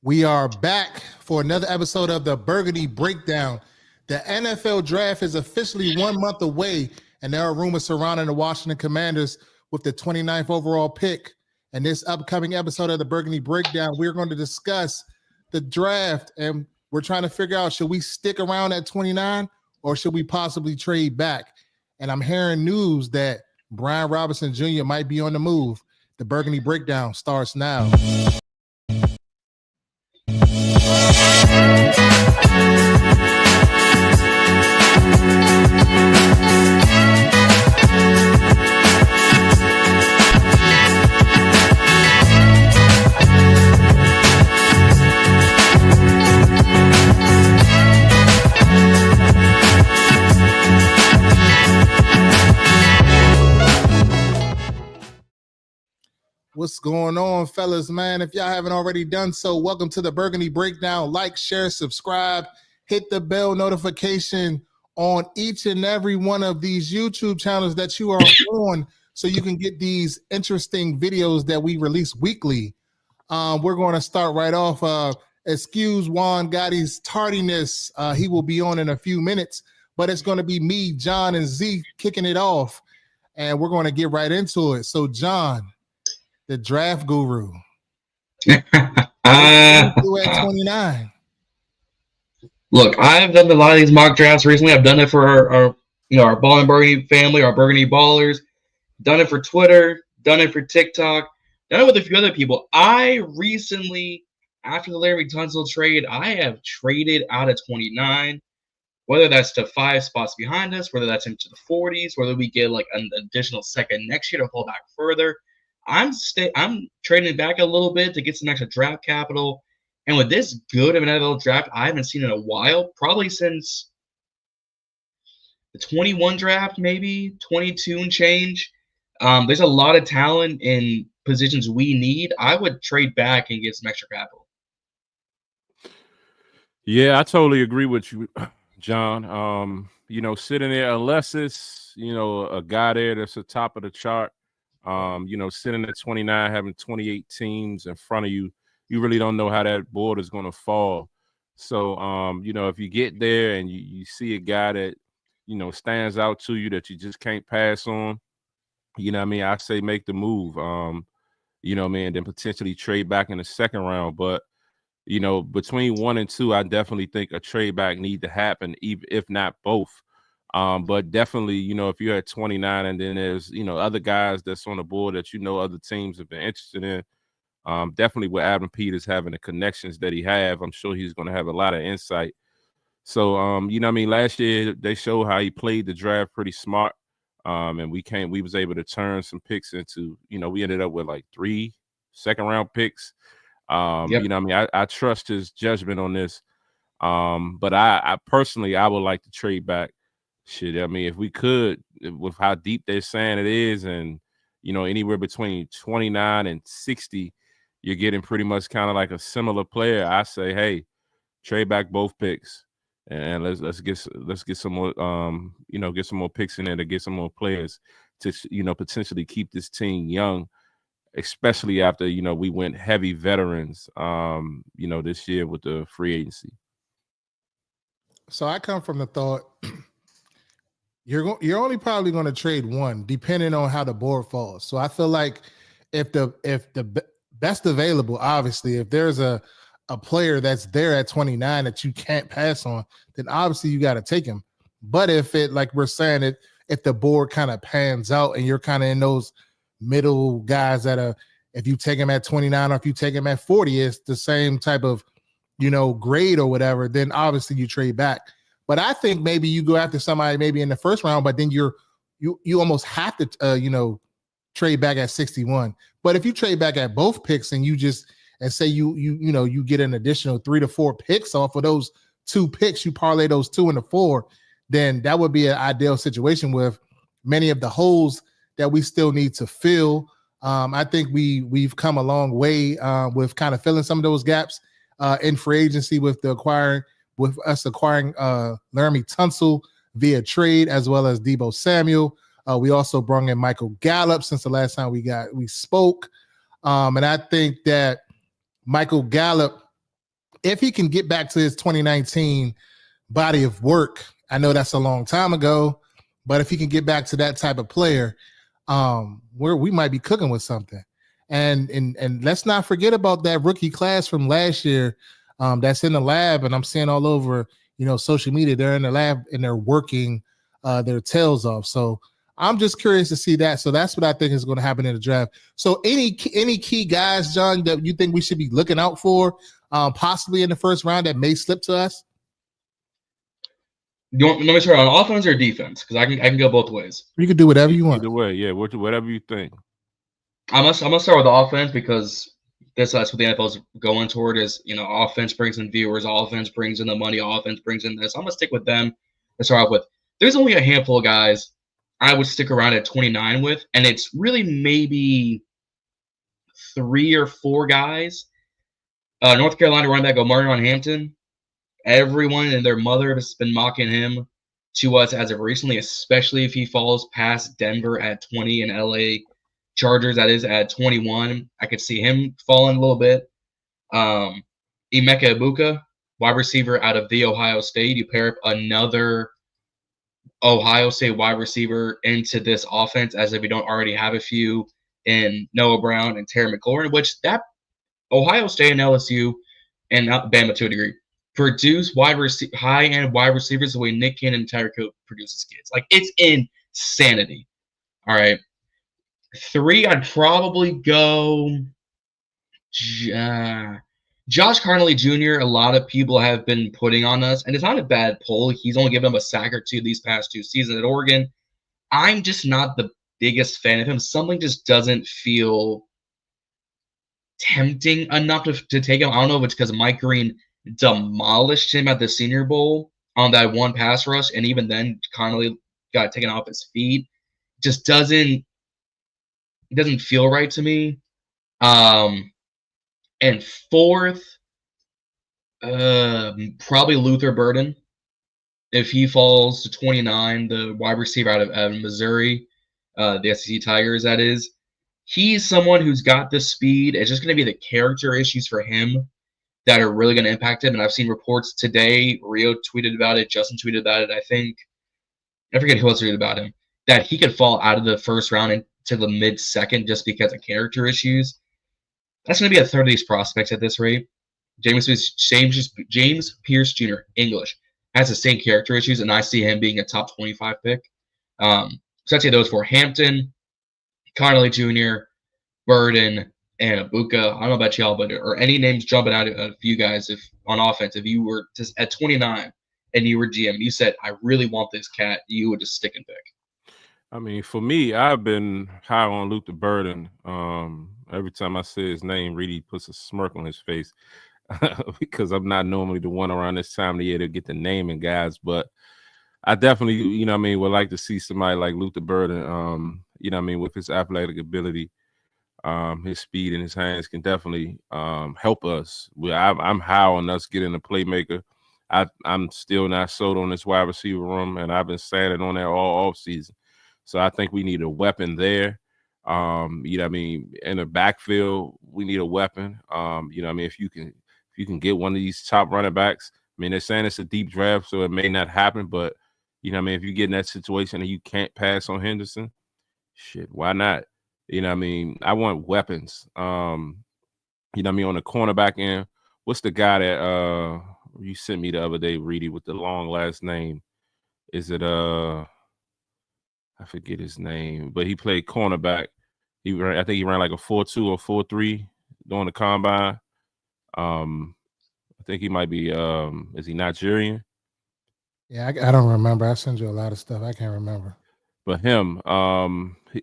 We are back for another episode of the Burgundy Breakdown. The NFL draft is officially 1 month away, and there are rumors surrounding the Washington Commanders with the 29th overall pick. In this upcoming episode of the Burgundy Breakdown, we're going to discuss the draft, and we're trying to figure out, should we stick around at 29 or should we possibly trade back? And I'm hearing news that Brian Robinson Jr. might be on the move. The Burgundy Breakdown starts now. What's going on, fellas, man? If y'all haven't already done so, welcome to the Burgundy Breakdown. Like, share, subscribe, hit the bell notification on each and every one of these YouTube channels that you are on so you can get these interesting videos that we release weekly. We're going to start right off. Excuse Juan Gotti's tardiness. He will be on in a few minutes, but it's going to be me, Jon, and Zee kicking it off, and we're going to get right into it. So, Jon, the draft guru. At 29. Look, I've done a lot of these mock drafts recently. I've done it for our Ballin In Burgundy family, our Burgundy Ballers. Done it for Twitter. Done it for TikTok. Done it with a few other people. I recently, after the Larry Tunsil trade, I have traded out of 29. Whether that's to 5 spots behind us, whether that's into the 40s, whether we get like an additional second next year to pull back further. I'm trading back a little bit to get some extra draft capital. And with this good of an NFL draft, I haven't seen in a while, probably since the 21 draft, maybe 22 and change. There's a lot of talent in positions we need. I would trade back and get some extra capital. Yeah, I totally agree with you, Jon. Sitting there, unless it's, a guy there that's the top of the chart, sitting at 29, having 28 teams in front of you, you really don't know how that board is going to fall. So, if you get there and you see a guy that, stands out to you that you just can't pass on, I say make the move, and then potentially trade back in the second round. But, between 1 and 2, I definitely think a trade back need to happen, even if not both. But definitely, if you're at 29 and then there's, other guys that's on the board that, other teams have been interested in, definitely with Adam Peters having the connections that he have, I'm sure he's going to have a lot of insight. So, last year they showed how he played the draft pretty smart. And we was able to turn some picks into, we ended up with like 3 second-round picks. Yep. I trust his judgment on this. But I personally, I would like to trade back. Shit, if we could, with how deep they're saying it is, and anywhere between 29 and 60, you're getting pretty much kind of like a similar player. I say, hey, trade back both picks, and let's get some more, get some more picks in there to get some more players to potentially keep this team young, especially after we went heavy veterans, this year with the free agency. So I come from the thought. You're only probably going to trade one, depending on how the board falls. So I feel like if the best available, obviously, if there's a player that's there at 29 that you can't pass on, then obviously you got to take him. But if it, like we're saying, if the board kind of pans out and you're kind of in those middle guys that are, if you take him at 29 or if you take him at 40, it's the same type of, grade or whatever, then obviously you trade back. But I think maybe you go after somebody maybe in the first round, but then you almost have to trade back at 61. But if you trade back at both picks and you say you get an additional 3 to 4 picks off of those 2 picks, you parlay those 2 into 4, then that would be an ideal situation with many of the holes that we still need to fill. I think we've come a long way with kind of filling some of those gaps in free agency with us acquiring Laremy Tunsil via trade, as well as Deebo Samuel. We also brought in Michael Gallup since the last time we spoke. And I think that Michael Gallup if he can get back to his 2019 body of work, I know that's a long time ago, but if he can get back to that type of player, where we might be cooking with something. And let's not forget about that rookie class from last year that's in the lab, and I'm seeing all over, social media. They're in the lab and they're working their tails off. So I'm just curious to see that. So that's what I think is going to happen in the draft. So any key guys, John, that you think we should be looking out for, possibly in the first round that may slip to us? Let me start on offense or defense, because I can go both ways. You can do whatever you want. Either way, yeah, whatever you think. I'm gonna start with the offense because that's what the NFL is going toward. Is offense brings in viewers, offense brings in the money, offense brings in this. I'm gonna stick with them to start off with. There's only a handful of guys I would stick around at 29 with, and it's really maybe 3 or 4 guys. North Carolina running back Omarion Hampton. Everyone and their mother has been mocking him to us as of recently, especially if he falls past Denver at 20 and LA Chargers, that is, at 21. I could see him falling a little bit. Emeka Ibuka, wide receiver out of The Ohio State. You pair up another Ohio State wide receiver into this offense as if we don't already have a few in Noah Brown and Terry McLaurin, which that Ohio State and LSU and Bama to a degree produce high-end wide receivers the way Nick Cannon and Tyreek Hill produces kids. Like, it's insanity. All right. 3, I'd probably go Josh Carnley Jr. A lot of people have been putting on us, and it's not a bad pull. He's only given them a sack or 2 these past 2 seasons at Oregon. I'm just not the biggest fan of him. Something just doesn't feel tempting enough to take him. I don't know if it's because Mike Green demolished him at the Senior Bowl on that one pass rush, and even then Connolly got taken off his feet. Just doesn't feel right to me. And 4th, probably Luther Burden. If he falls to 29, the wide receiver out of Missouri, the SEC Tigers, that is. He's someone who's got the speed. It's just going to be the character issues for him that are really going to impact him. And I've seen reports today. Rio tweeted about it. Justin tweeted about it. I forget who else tweeted about him, that he could fall out of the first round into the mid-second just because of character issues. That's going to be a third of these prospects at this rate. James Pierce Jr., English, has the same character issues, and I see him being a top 25 pick. So I'd say those 4: Hampton, Connolly Jr., Burden, and Ibuka. I don't know about y'all, but or any names jumping out of you guys if on offense, if you were just at 29 and you were GM and you said, I really want this cat, you would just stick and pick. I mean, for me, I've been high on Luther Burden. Every time I say his name, Reedie puts a smirk on his face because I'm not normally the one around this time of the year to get the naming guys, but I definitely, would like to see somebody like Luther Burden, with his athletic ability, his speed and his hands can definitely help us. I'm high on us getting a playmaker. I'm still not sold on this wide receiver room, and I've been standing on that all offseason. So I think we need a weapon there. In the backfield, we need a weapon. If you can get one of these top running backs, they're saying it's a deep draft, so it may not happen, but if you get in that situation and you can't pass on Henderson, shit, why not? I want weapons. On the cornerback end, what's the guy that you sent me the other day, Reedie, with the long last name? Is it I forget his name, but he played cornerback. I think he ran like a 4.2 or 4.3 during the combine. I think he might be is he Nigerian? Yeah, I don't remember. I send you a lot of stuff. I can't remember. But him,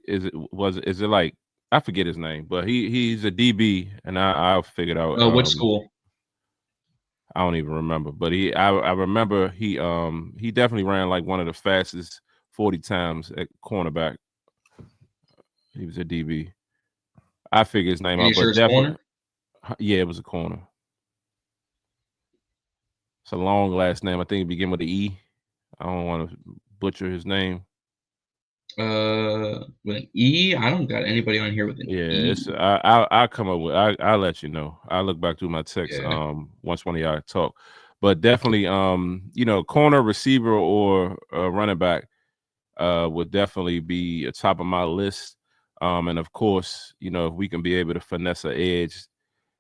is it like, I forget his name, but he's a DB, and I'll figure it out. Which school? I don't even remember, but I remember he definitely ran like one of the fastest 40 times at cornerback. He was a DB. I figured his name out, but definitely, yeah, it was a corner. It's a long last name. I think it began with an E. I don't want to butcher his name. With an E, I don't got anybody on here with an Yeah, E. it's I come up with I'll let you know. I'll look back through my text Yeah. once one of y'all talk. But definitely corner, receiver, or running back would definitely be a top of my list. And of course, if we can be able to finesse an edge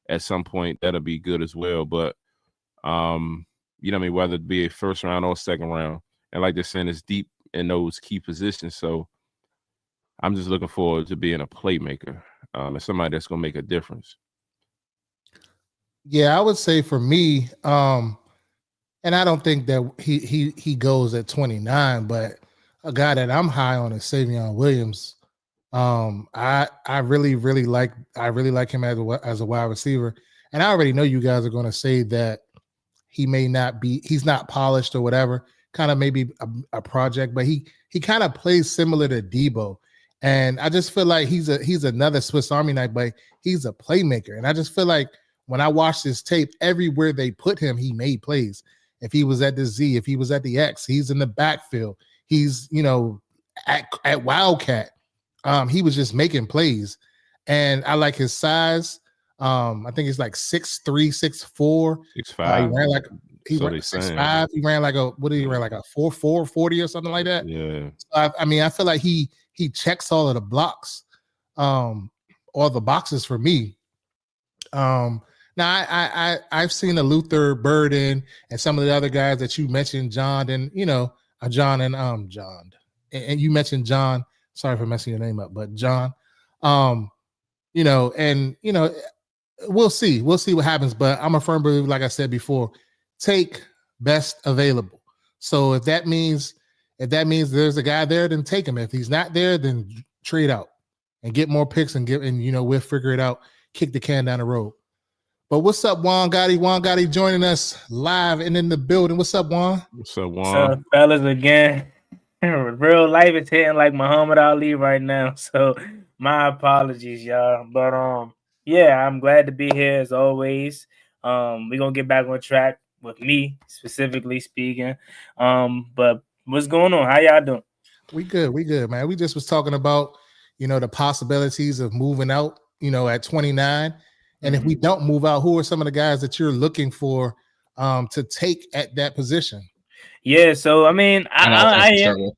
at some point, that'll be good as well. But what I mean, whether it be a first round or second round, and like they're saying, it's deep in those key positions. So I'm just looking forward to being a playmaker, and somebody that's gonna make a difference. Yeah, I would say for me, and I don't think that he goes at 29, but a guy that I'm high on is Savion Williams. I really like him as a wide receiver, and I already know you guys are going to say that he's not polished or whatever, kind of maybe a project, but he kind of plays similar to Debo, and I just feel like he's another Swiss Army knife, but he's a playmaker, and I just feel like when I watch this tape, everywhere they put him, he made plays. If he was at the Z, if he was at the X, he's in the backfield. He's at Wildcat. He was just making plays, and I like his size. I think he's like 6'3", 6'4". 6'5". He ran like So they 6'5". He ran like he ran like a 4'4", 40 or something like that. Yeah. So I mean, I feel like he checks all of the blocks, all the boxes for me. Now I've seen a Luther Burden and some of the other guys that you mentioned, John, and John and you mentioned John. Sorry for messing your name up, but John, we'll see what happens. But I'm a firm believer, like I said before, take best available. So if that means there's a guy there, then take him. If he's not there, then trade out and get more picks and we'll figure it out. Kick the can down the road. But what's up, Juan Gotti? Juan Gotti joining us live and in the building. What's up, Juan? What's up, Juan? What's up, fellas? Again, real life is hitting like Muhammad Ali right now. So my apologies, y'all. But yeah, I'm glad to be here as always. We're gonna get back on track with me specifically speaking. But what's going on? How y'all doing? We good, man. We just was talking about the possibilities of moving out at 29. And if we don't move out, who are some of the guys that you're looking for to take at that position? Yeah, so I mean, I am.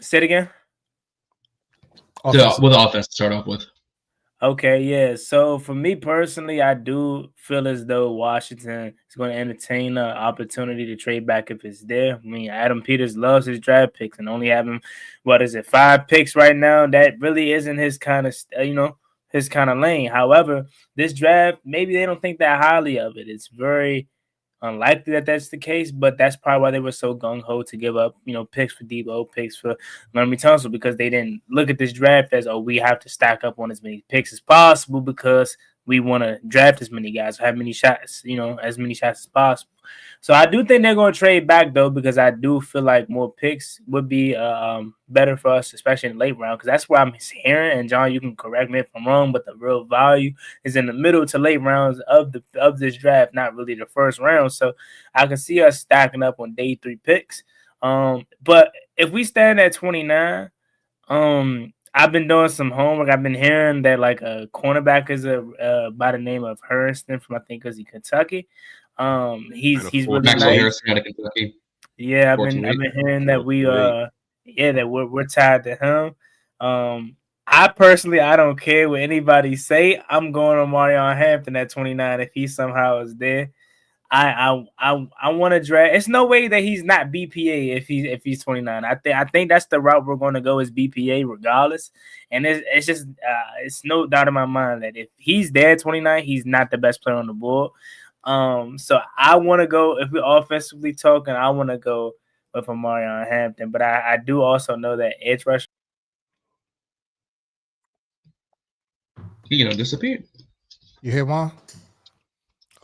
Say it again. With the offense to start off with. Okay, yeah. So for me personally, I do feel as though Washington is going to entertain the opportunity to trade back if it's there. I mean, Adam Peters loves his draft picks and only having 5 picks right now. That really isn't his kind of his kind of lane. However, this draft, maybe they don't think that highly of it. It's very unlikely that that's the case, but that's probably why they were so gung-ho to give up, picks for Debo, picks for Laramie Tunsil, because they didn't look at this draft as, we have to stack up on as many picks as possible because we want to draft as many guys, have many shots, as many shots as possible. So I do think they're going to trade back, though, because I do feel like more picks would be better for us, especially in the late round, because that's where I'm hearing. And, John, you can correct me if I'm wrong, but the real value is in the middle to late rounds of this draft, not really the first round. So I can see us stacking up on day 3 picks. But if we stand at 29, I've been doing some homework. I've been hearing that like a cornerback is by the name of Harrison from, I think, is he Kentucky. He's really nice. Harrison out of Kentucky. Yeah, I've been hearing that we're tied to him. I personally, I don't care what anybody say. I'm going on Marion Hampton at 29 if he somehow is there. I want to draft. It's no way that he's not BPA if he's 29. I think that's the route we're going to go is BPA regardless. And it's just it's no doubt in my mind that if he's there at 29, he's not the best player on the board. So I want to go, if we're offensively talking, I want to go with Marion Hampton. But I do also know that edge rush. He disappeared. You hear Juan?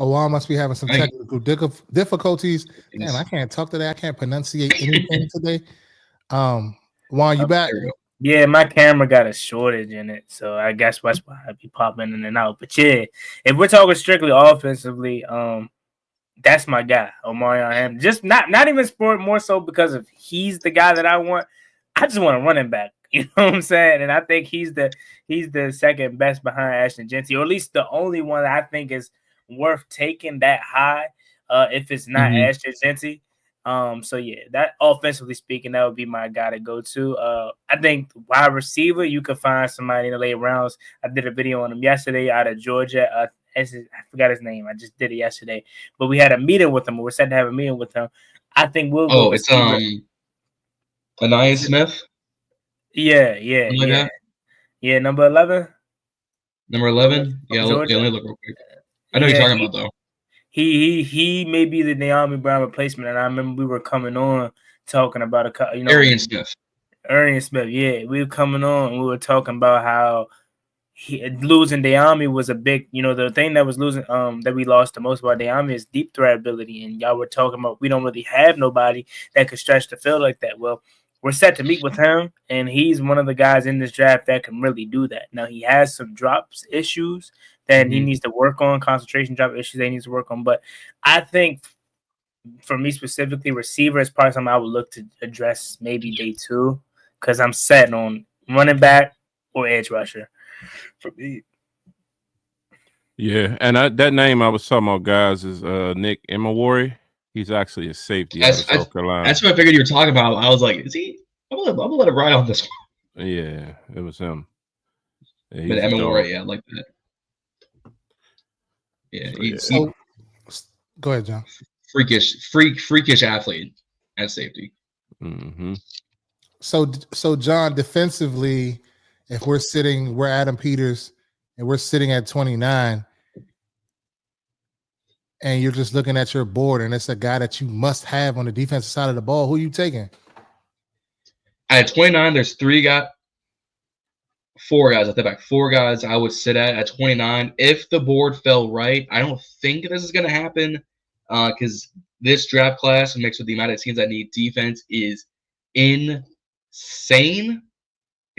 Oh, Juan must be having some technical difficulties. Damn, I can't talk today. I can't pronunciate anything today. Juan, you back? Yeah, my camera got a shortage in it, so I guess that's why I be popping in and out. But yeah, if we're talking strictly offensively, that's my guy, Omarion Hampton. Just not even sport, more so because of he's the guy that I want. I just want a running back. You know what I'm saying? And I think he's the second best behind Ashton Jeanty, or at least the only one that I think is worth taking that high. If it's not Ashton Jeanty. So yeah, that offensively speaking, that would be my guy to go to. I think wide receiver, you could find somebody in the late rounds. I did a video on him yesterday out of Georgia. I forgot his name. I just did it yesterday, but we had a meeting with him. We're set to have a meeting with him. I think we'll go. Oh, it's Anaya Smith. Yeah, like that? yeah. Number 11. Number 11. Yeah, let me look real quick. I know you're talking about though. He may be the Naomi Brown replacement, and I remember we were coming on talking about Arian Smith. Yeah, we were coming on and we were talking about how losing Naomi was a big, the thing that was losing, that we lost the most about Naomi is deep threat ability, and y'all were talking about we don't really have nobody that could stretch the field like that. Well, we're set to meet with him, and he's one of the guys in this draft that can really do that. Now, he has some drops issues that he needs to work on, concentration drop issues that he needs to work on. But I think for me specifically, receiver is probably something I would look to address maybe day 2, because I'm set on running back or edge rusher for me. Yeah, and that name I was talking about, guys, is Nick Imawari. He's actually a safety out of South Carolina. That's what I figured you were talking about. I was like, is he? I'm gonna let him ride on this one. Yeah, it was him. Yeah, but Imawari, yeah, like that. Yeah, go ahead, John. Freakish athlete at safety. Mm-hmm. So John, defensively, if we're Adam Peters and we're sitting at 29, and you're just looking at your board, and it's a guy that you must have on the defensive side of the ball, who are you taking? At 29, there's 4 guys. I think back 4 guys I would sit at 29. If the board fell right, I don't think this is going to happen because this draft class mixed with the amount of teams that need defense is insane,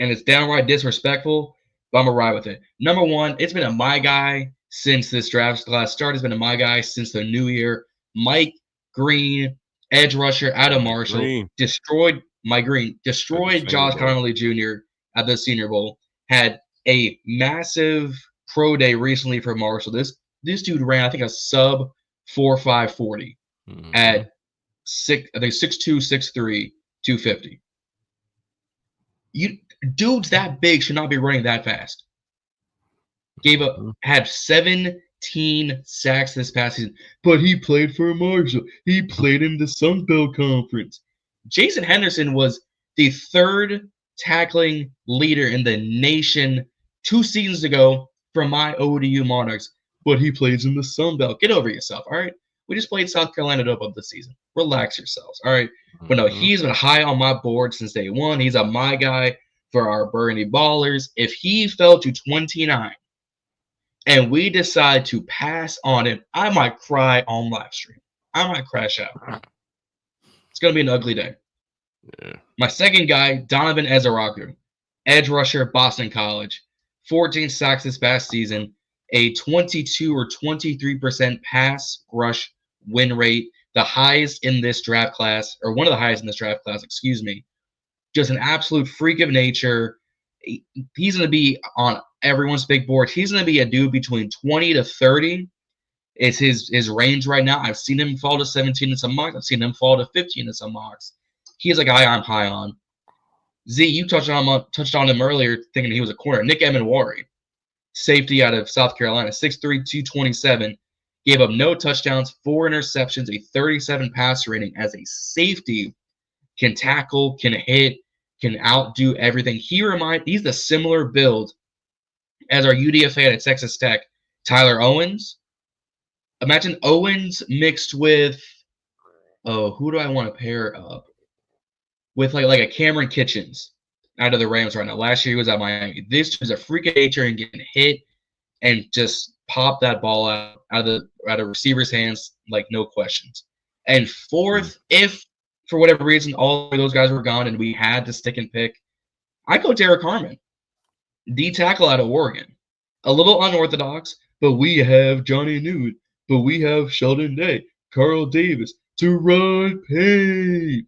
and it's downright disrespectful, but I'm going to ride with it. Number 1, it's been a my guy since this draft class started. It's been a my guy since the new year. Mike Green, edge rusher out of Marshall, destroyed Josh Connolly Jr. at the Senior Bowl. Had a massive pro day recently for Marshall. This dude ran, I think, a sub 4.5 40 at 6'2", 6'3", 250. Dudes that big should not be running that fast. Had 17 sacks this past season, but he played for Marshall. He played in the Sun Belt Conference. Jason Henderson was the 3rd tackling leader in the nation 2 seasons ago for my ODU Monarchs, but he plays in the Sun Belt. Get over yourself, all right? We just played South Carolina up this season. Relax yourselves, all right? But no, he's been high on my board since day 1. He's a my guy for our Burgundy Ballers. If he fell to 29 and we decide to pass on him, I might cry on live stream. I might crash out. It's going to be an ugly day. Yeah. My second guy, Donovan Ezeraku, edge rusher, Boston College. 14 sacks this past season, a 22 or 23% pass rush win rate, the highest in this draft class, or one of the highest in this draft class, excuse me. Just an absolute freak of nature. He's going to be on everyone's big board. He's going to be a dude between 20 to 30. It's his range right now. I've seen him fall to 17 in some mocks. I've seen him fall to 15 in some mocks. He's a guy I'm high on. Z, you touched on him earlier, thinking he was a corner. Nick Emenwari, safety out of South Carolina, 6'3", 227, gave up no touchdowns, 4 interceptions, a 37 passer rating as a safety. Can tackle, can hit, can outdo everything. He's the similar build as our UDFA at Texas Tech, Tyler Owens. Imagine Owens mixed with, who do I want to pair up? With like a Cameron Kitchens out of the Rams right now. Last year he was at Miami. This is a freak of nature and getting hit and just pop that ball out of receiver's hands like no questions. And 4th, if for whatever reason all of those guys were gone and we had to stick and pick, I go Derek Harmon, D tackle out of Oregon. A little unorthodox, but we have Johnny Newt, but we have Sheldon Day, Carl Davis, Terod Payne.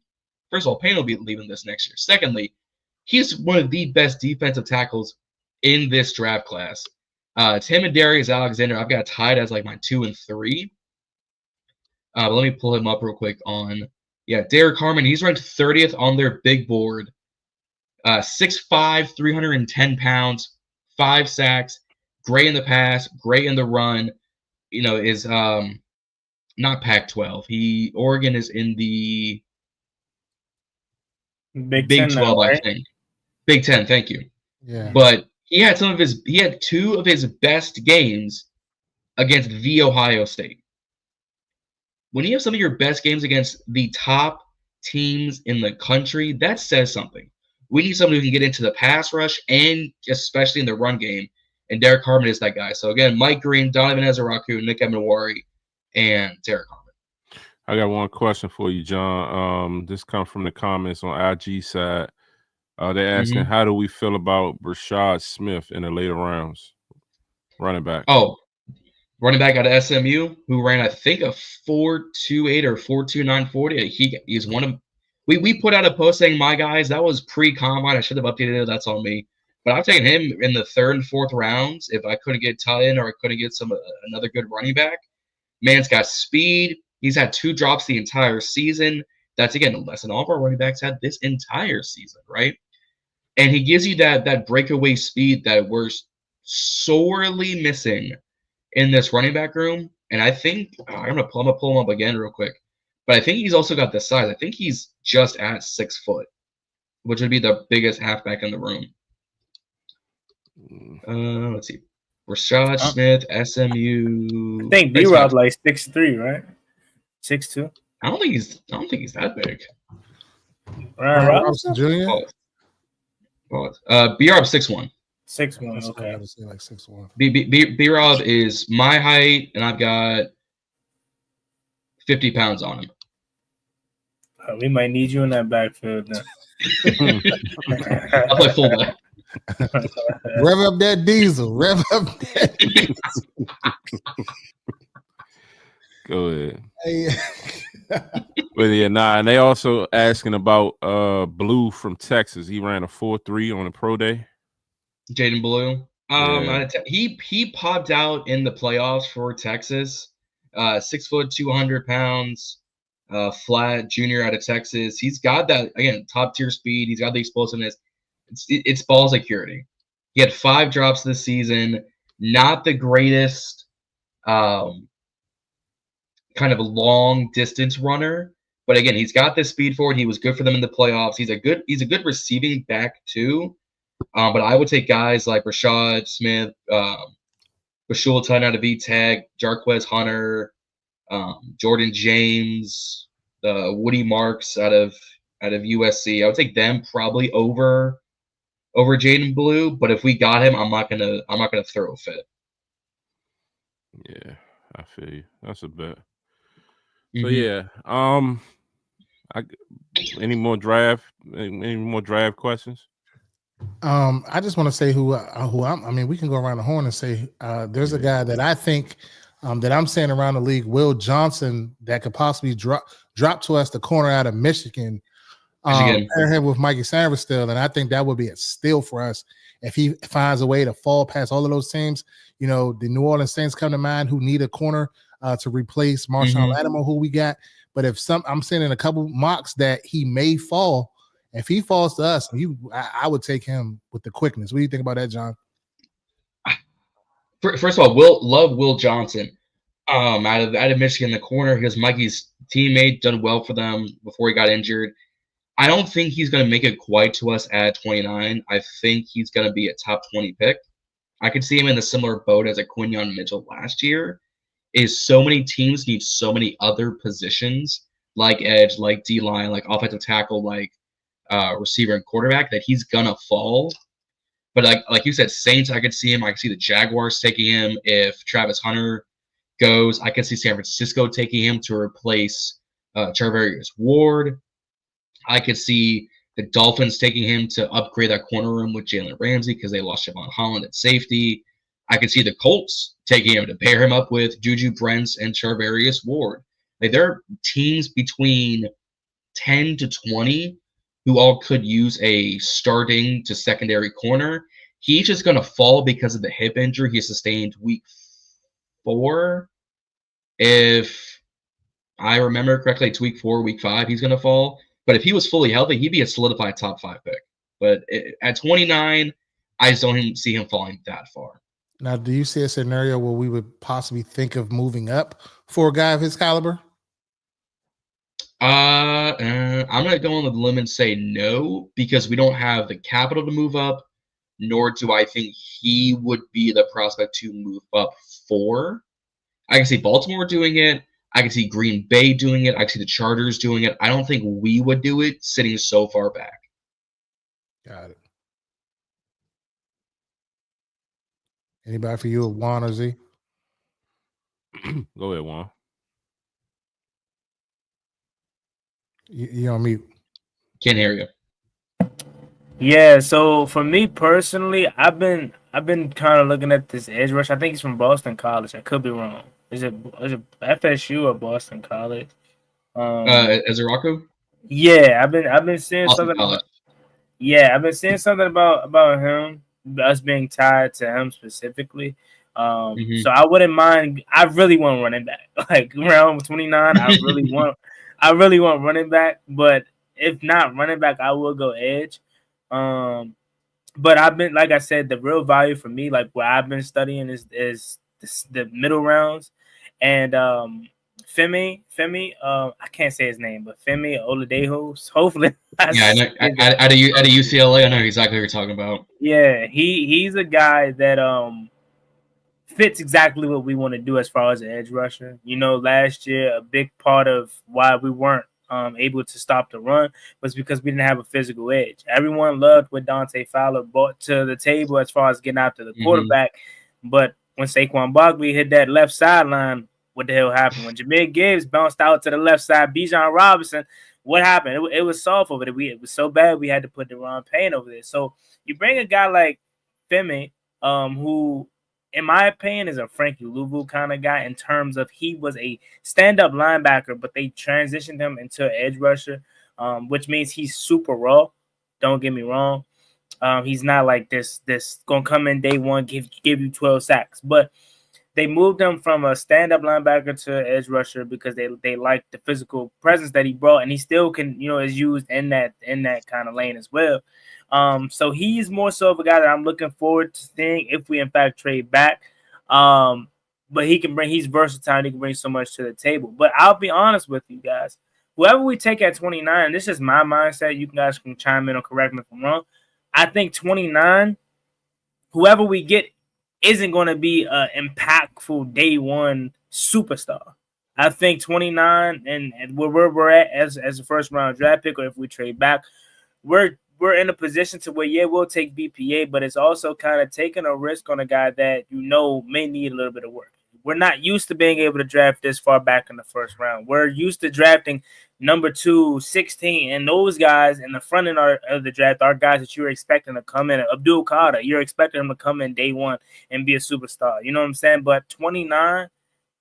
First of all, Payne will be leaving this next year. Secondly, he's one of the best defensive tackles in this draft class. It's him and Darius Alexander. I've got tied as like my 2 and 3. But let me pull him up real quick on, Derek Harmon. He's ranked 30th on their big board. 6'5", 310 pounds, 5 sacks, great in the pass, great in the run. Is not Pac-12. Oregon is in the Big Big 10 now, 12, I right? think. Big 10, thank you. Yeah. But he had 2 of his best games against the Ohio State. When you have some of your best games against the top teams in the country, that says something. We need somebody who can get into the pass rush and especially in the run game. And Derek Harmon is that guy. So again, Mike Green, Donovan Ezeraku, Nick Emenwari, and Derek Harmon. I got one question for you, John. This comes from the comments on IG side. They're asking, how do we feel about Brashad Smith in the later rounds? Running back. Oh, running back out of SMU who ran, I think, a 4.28 or 4.29 40. He's one of we put out a post saying my guys. That was pre-combine. I should have updated it. That's on me. But I'm taking him in the 3rd and 4th rounds if I couldn't get tight end or I couldn't get another good running back. Man's got speed. He's had 2 drops the entire season. That's, again, less than all of our running backs had this entire season, right? And he gives you that breakaway speed that we're sorely missing in this running back room. And I think I'm gonna pull him up again real quick. But I think he's also got the size. I think he's just at 6 foot, which would be the biggest halfback in the room. Let's see. Rashad Smith, SMU. I think B-Rob like 6'3", right? 6'2". I don't think he's that big. Ryan Robinson Jr. B-Rob 6'1". 6'1", okay. I would say like 6'1". B-Rob is my height, and I've got 50 pounds on him. We might need you in that backfield then. I'll play fullback. Rev up that diesel. Rev up that diesel. Go ahead. Hey. But and they also asking about Blue from Texas. He ran a 4.3 on a pro day. Jaden Blue. He popped out in the playoffs for Texas. 6 foot, 200 pounds, flat junior out of Texas. He's got that, again, top tier speed. He's got the explosiveness. It's ball security. He had 5 drops this season. Not the greatest kind of a long distance runner, but again, he's got this speed for it. He was good for them in the playoffs. He's a good receiving back too. But I would take guys like Rashad Smith, Bashul Tutton out of VTech, Jarquez Hunter, Jordan James, Woody Marks out of USC. I would take them probably over Jaden Blue. But if we got him, I'm not gonna throw a fit. Yeah, I feel you. That's a bet. So yeah, any more draft questions? I just want to say who I'm. I mean, we can go around the horn and say there's a guy that I think that I'm saying around the league, Will Johnson, that could possibly drop to us, the corner out of Michigan. Pair him with Mikey Sanders still, and I think that would be a steal for us if he finds a way to fall past all of those teams. You know, the New Orleans Saints come to mind who need a corner to replace Marshawn Lattimore, who we got. But I'm saying in a couple mocks that he may fall. If he falls to us, I would take him with the quickness. What do you think about that, John? First of all, love Will Johnson. Out of Michigan, the corner, because Mikey's teammate done well for them before he got injured. I don't think he's going to make it quite to us at 29. I think he's going to be a top 20 pick. I could see him in a similar boat as a Quinyon Mitchell last year. Is so many teams need so many other positions, like edge, like D-line, like offensive tackle, like receiver and quarterback, that he's gonna fall. But like you said, Saints, I could see him. I could see the Jaguars taking him if Travis Hunter goes. I could see San Francisco taking him to replace Charvarius Ward. I could see the Dolphins taking him to upgrade that corner room with Jalen Ramsey because they lost Javon Holland at safety. I could see the Colts taking him to pair him up with Juju Brents and Charvarius Ward. Like, there are teams between 10 to 20 who all could use a starting to secondary corner. He's just going to fall because of the hip injury he sustained week 4. If I remember correctly, it's week 4, week 5, he's going to fall. But if he was fully healthy, he'd be a solidified top 5 pick. But at 29, I just don't see him falling that far. Now, do you see a scenario where we would possibly think of moving up for a guy of his caliber? I'm going to go on the limb and say no, because we don't have the capital to move up, nor do I think he would be the prospect to move up for. I can see Baltimore doing it. I can see Green Bay doing it. I can see the Chargers doing it. I don't think we would do it sitting so far back. Got it. Anybody for you, Juan or Z? Go ahead, Juan. You on mute. Can't hear you. Yeah, so for me personally, I've been kind of looking at this edge rush. I think he's from Boston College. I could be wrong. Is it FSU or Boston College? Ezeraku? Yeah, I've been seeing Boston something. College. Yeah, I've been seeing something about him, us being tied to him specifically. So I wouldn't mind. I really want running back. Like around 29, I really want running back. But if not running back, I will go edge. But I've been, like I said, the real value for me, like what I've been studying is the middle rounds, and Femi, I can't say his name, but Femi Oladejo. Hopefully, yeah, I know, at a UCLA, I know exactly what you're talking about. Yeah, he's a guy that fits exactly what we want to do as far as an edge rusher. You know, last year a big part of why we weren't able to stop the run was because we didn't have a physical edge. Everyone loved what Dante Fowler brought to the table as far as getting after the quarterback, but when Saquon Barkley hit that left sideline, what the hell happened? When Jahmyr Gibbs bounced out to the left side, Bijan Robinson, what happened? It was soft over there. It was so bad we had to put Deron Payne over there. So you bring a guy like Femi, who, in my opinion, is a Frankie Louvu kind of guy in terms of he was a stand-up linebacker, but they transitioned him into an edge rusher, which means he's super raw. Don't get me wrong. He's not like this gonna come in day one, give you 12 sacks. But they moved him from a stand-up linebacker to edge rusher because they like the physical presence that he brought, and he still can, is used in that kind of lane as well. So he's more so of a guy that I'm looking forward to seeing if we in fact trade back. But he's versatile. He can bring so much to the table. But I'll be honest with you guys. Whoever we take at 29, and this is my mindset, you guys can chime in or correct me if I'm wrong. I think 29, whoever we get isn't going to be an impactful day one superstar. I think 29 and where we're at as a first round draft pick, or if we trade back, we're in a position to where, we'll take BPA, but it's also kind of taking a risk on a guy that may need a little bit of work. We're not used to being able to draft this far back in the first round. We're used to drafting number 2, 16, and those guys in the front end of the draft are guys that you're expecting to come in. Abdul Qadir, you're expecting him to come in day one and be a superstar. You know what I'm saying? But 29,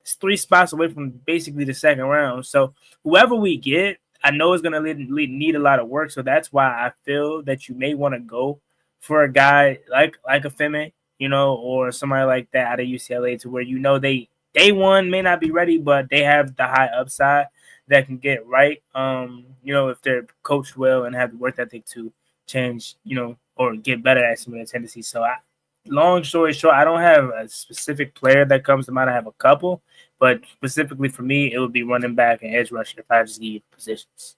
it's 3 spots away from basically the second round. So whoever we get, I know it's going to need a lot of work. So that's why I feel that you may want to go for a guy like a Femi, or somebody like that out of UCLA, to where they day one may not be ready, but they have the high upside that can get right. If they're coached well and have the work ethic to change, or get better at some of their tendencies. So long story short, I don't have a specific player that comes to mind. I have a couple, but specifically for me, it would be running back and edge rusher if I just need positions.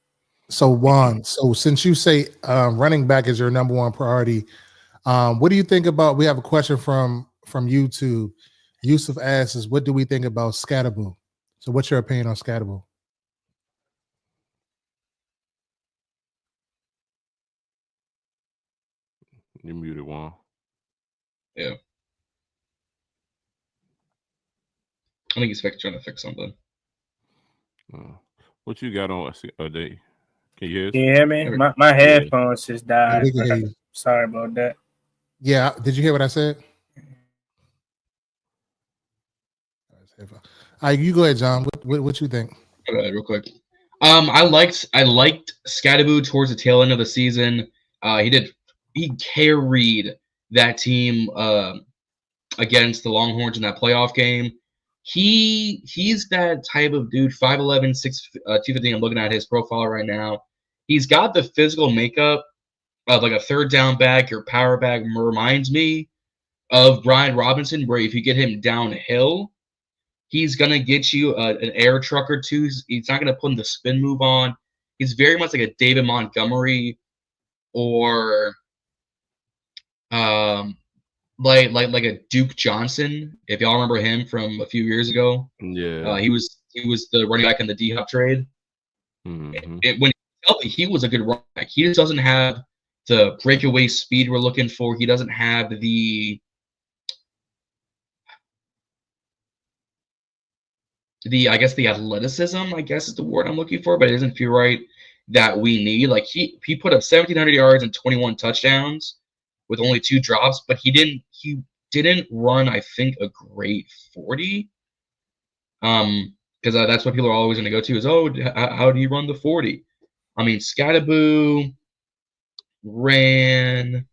So Juan, since you say running back is your number one priority, what do you think about? We have a question from YouTube. Yusuf asks, "What do we think about Scatterbull?" So, what's your opinion on Scatterbull? You're muted, Juan. Yeah. I think he's trying to fix something. What you got on a day? Can you hear us? Can you hear me? My headphones just died. Yeah, sorry about that. Yeah, did you hear what I said? All right, you go ahead, John. What you think? Real quick. I liked Scattaboo towards the tail end of the season. He carried that team against the Longhorns in that playoff game. He's that type of dude, 5'11", 250. I'm looking at his profile right now. He's got the physical makeup of like a third down back or power back. Reminds me of Brian Robinson, where if you get him downhill, he's gonna get you an air truck or two. He's not gonna put in the spin move on. He's very much like a David Montgomery or like a Duke Johnson, if y'all remember him from a few years ago. Yeah. He was the running back in the D-Hop trade. Mm-hmm. When he was healthy, he was a good running back. He just doesn't have the breakaway speed we're looking for. He doesn't have the I guess the athleticism, I guess is the word I'm looking for, but it doesn't feel right that we need. Like he put up 1,700 yards and 21 touchdowns with only 2 drops, but he didn't run, I think, a great 40. Because that's what people are always going to go to is, how do you run the 40? I mean, Scattaboo ran.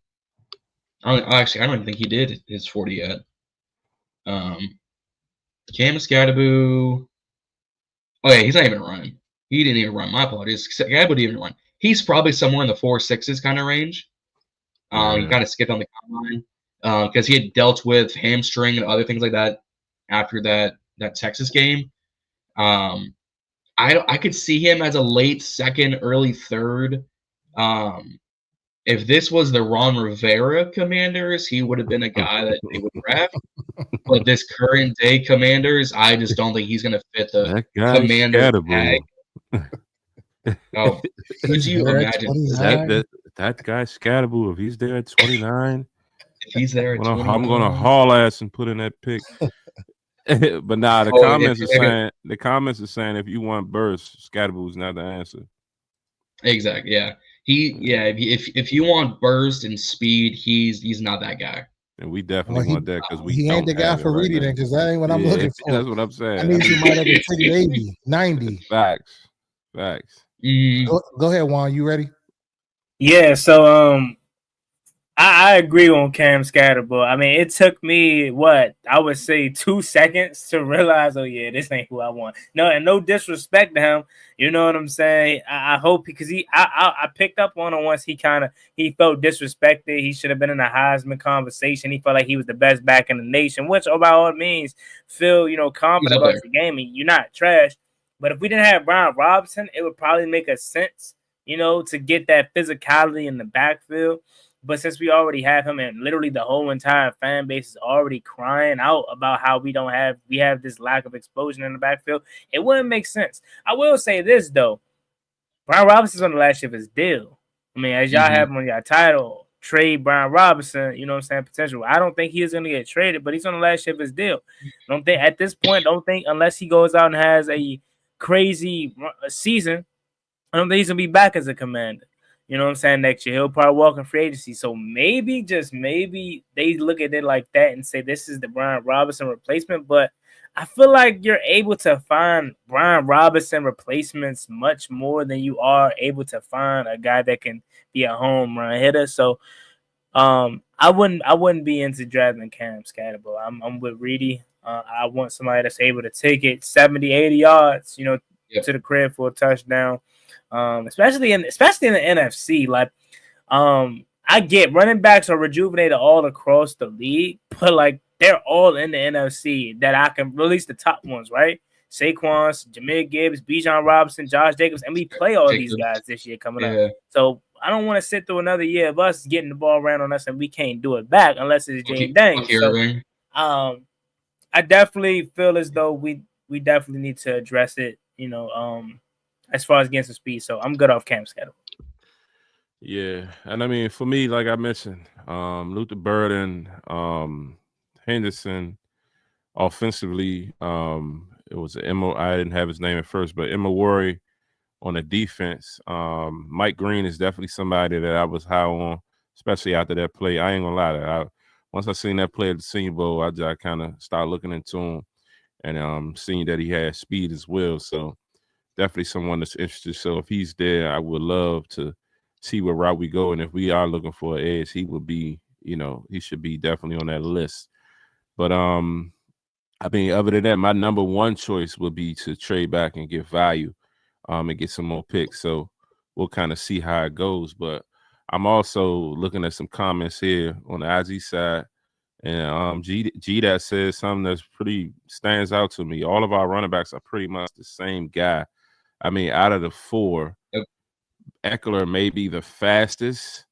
I don't even think he did his 40 yet. Cam Scattaboo. Oh yeah, he's not even running. He didn't even run. My apologies. Scattaboo didn't even run. He's probably somewhere in the 4.6s kind of range. He kind of skipped on the combine because he had dealt with hamstring and other things like that after that Texas game. I could see him as a late second, early third. If this was the Ron Rivera Commanders, he would have been a guy that they would draft. But this current day Commanders, I just don't think he's going to fit the Commanders tag. Oh, could you imagine that guy Scattaboo? If he's there at 29, if he's there at 29, I'm going to haul ass and put in that pick. But nah, the comments are saying if you want burst, Scattaboo's not the answer. Exactly. Yeah. If you want burst and speed, he's not that guy. And we definitely want that because he ain't the guy for Reedie then, because that ain't what I'm looking for. That's what I'm saying. I need somebody that can take 80, 90. Facts. Go ahead, Juan. You ready? Yeah. So I agree on Cam Scatterbo. I mean, it took me I would say 2 seconds to realize, oh yeah, this ain't who I want. No, and no disrespect to him. You know what I'm saying? I hope because I picked up on him once he felt disrespected. He should have been in a Heisman conversation. He felt like he was the best back in the nation, which by all means feel confident about the game. And you're not trash. But if we didn't have Brian Robinson, it would probably make a sense, to get that physicality in the backfield. But since we already have him and literally the whole entire fan base is already crying out about how we have this lack of explosion in the backfield, it wouldn't make sense. I will say this, though. Brian Robinson's on the last year of his deal. I mean, as y'all have him on your title, trade Brian Robinson, you know what I'm saying, potential. I don't think he is going to get traded, but he's on the last year of his deal. At this point, unless he goes out and has a crazy season, I don't think he's going to be back as a Commander. You know what I'm saying? Next year, he'll probably walk in free agency. So maybe, just maybe, they look at it like that and say this is the Brian Robinson replacement. But I feel like you're able to find Brian Robinson replacements much more than you are able to find a guy that can be a home run hitter. So I wouldn't be into drafting Cam Scatterbo. I'm with Reedie. I want somebody that's able to take it 70, 80 yards, to the crib for a touchdown. Especially in the NFC. Like, I get running backs are rejuvenated all across the league, but like they're all in the NFC that I can release the top ones, right? Saquon, Jahmyr Gibbs, Bijan Robinson, Josh Jacobs, and we play all these guys this year coming up. So I don't want to sit through another year of us getting the ball ran on us and we can't do it back unless it's James Dang. So, I definitely feel as though we definitely need to address it, as far as getting some speed. So I'm good off Cam Scatterbo. Yeah. And I mean, for me, like I mentioned, Luther Burden, Henderson, offensively, it was I didn't have his name at first, but Imawari on the defense. Mike Green is definitely somebody that I was high on, especially after that play. I ain't gonna lie. Once I seen that play at the Senior Bowl, I kind of started looking into him and seeing that he had speed as well. So definitely someone that's interested. So if he's there, I would love to see what route we go. And if we are looking for an edge, he would be, he should be definitely on that list. But I mean, other than that, my number one choice would be to trade back and get value, and get some more picks. So we'll kind of see how it goes. But I'm also looking at some comments here on the IG side. And G that says something that's pretty stands out to me. All of our running backs are pretty much the same guy. I mean, out of the four, Yep. Eckler may be the fastest,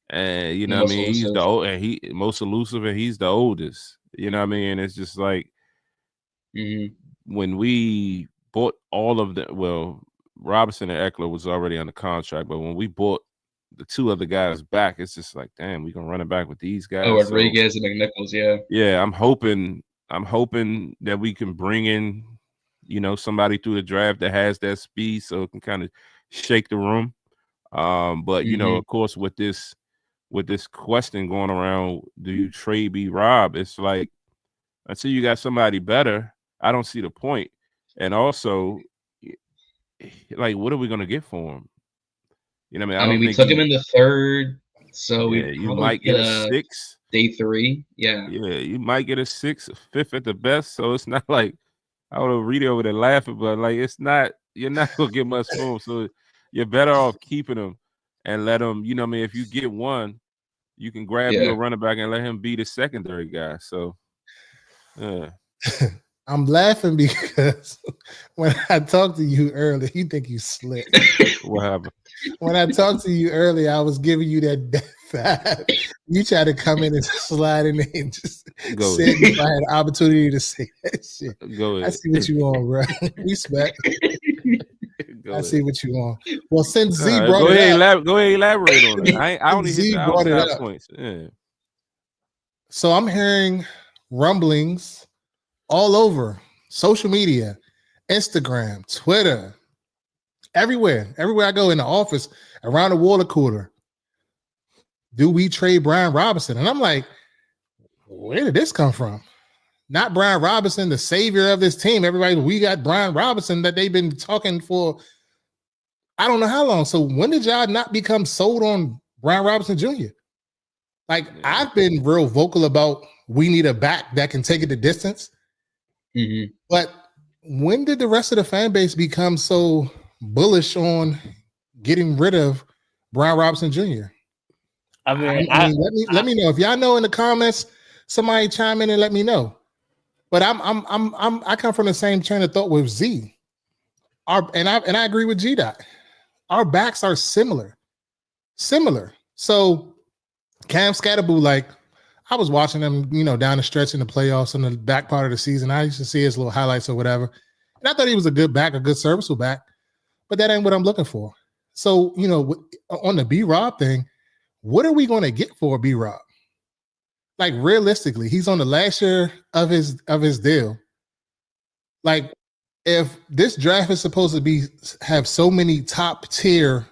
and I Most mean, he's elusive. the old and he most elusive, and he's the oldest. You know what I mean? It's just like when we bought all of the Robinson and Eckler was already on the contract, but when we bought the two other guys back, it's just like, damn, we gonna run it back with these guys. Oh, Rodriguez and McNichols, yeah. Yeah, I'm hoping that we can bring in, somebody through the draft that has that speed, so it can kind of shake the room. But of course, with this question going around, do you trade B Rob? It's like until you got somebody better, I don't see the point. And also, like, what are we gonna get for him? I mean, we took him in the third, so we you probably might get a 6. Day 3, yeah. Yeah, you might get a 6, a 5th at the best. So it's not like I would have read over there laughing, but like it's not. You're not gonna get much for him. So you're better off keeping him and let him. If you get one, you can grab you a running back and let him be the secondary guy. So, yeah. I'm laughing because when I talked to you earlier, you think you slick. What happened? When I talked to you earlier, I was giving you that five. You tried to come in and slide in there and just say if I had an opportunity to say that shit. Go ahead. I see what you want, bro. Respect. I see what you want. Well, since Z brought it up, go ahead, elaborate on it. I only hit the outside points. Yeah. So I'm hearing rumblings all over social media, Instagram, Twitter, everywhere I go, in the office, around the water cooler. Do we trade Brian Robinson? And I'm like, where did this come from? Not Brian Robinson, the savior of this team. Everybody, we got Brian Robinson that they've been talking for I don't know how long. So when did y'all not become sold on Brian Robinson Jr.? Like, I've been real vocal about we need a back that can take it the distance. But when did the rest of the fan base become so bullish on getting rid of Brian Robinson Jr.? I mean, let me know if y'all know in the comments. Somebody chime in and let me know. But I come from the same chain of thought with Z. And I agree with G Dot. Our backs are similar. So Cam Scatterboo, like, I was watching him, down the stretch in the playoffs in the back part of the season. I used to see his little highlights or whatever. And I thought he was a good back, a good serviceable back. But that ain't what I'm looking for. So, on the B-Rob thing, what are we going to get for B-Rob? Like, realistically, he's on the last year of his deal. Like, if this draft is supposed to have so many top tier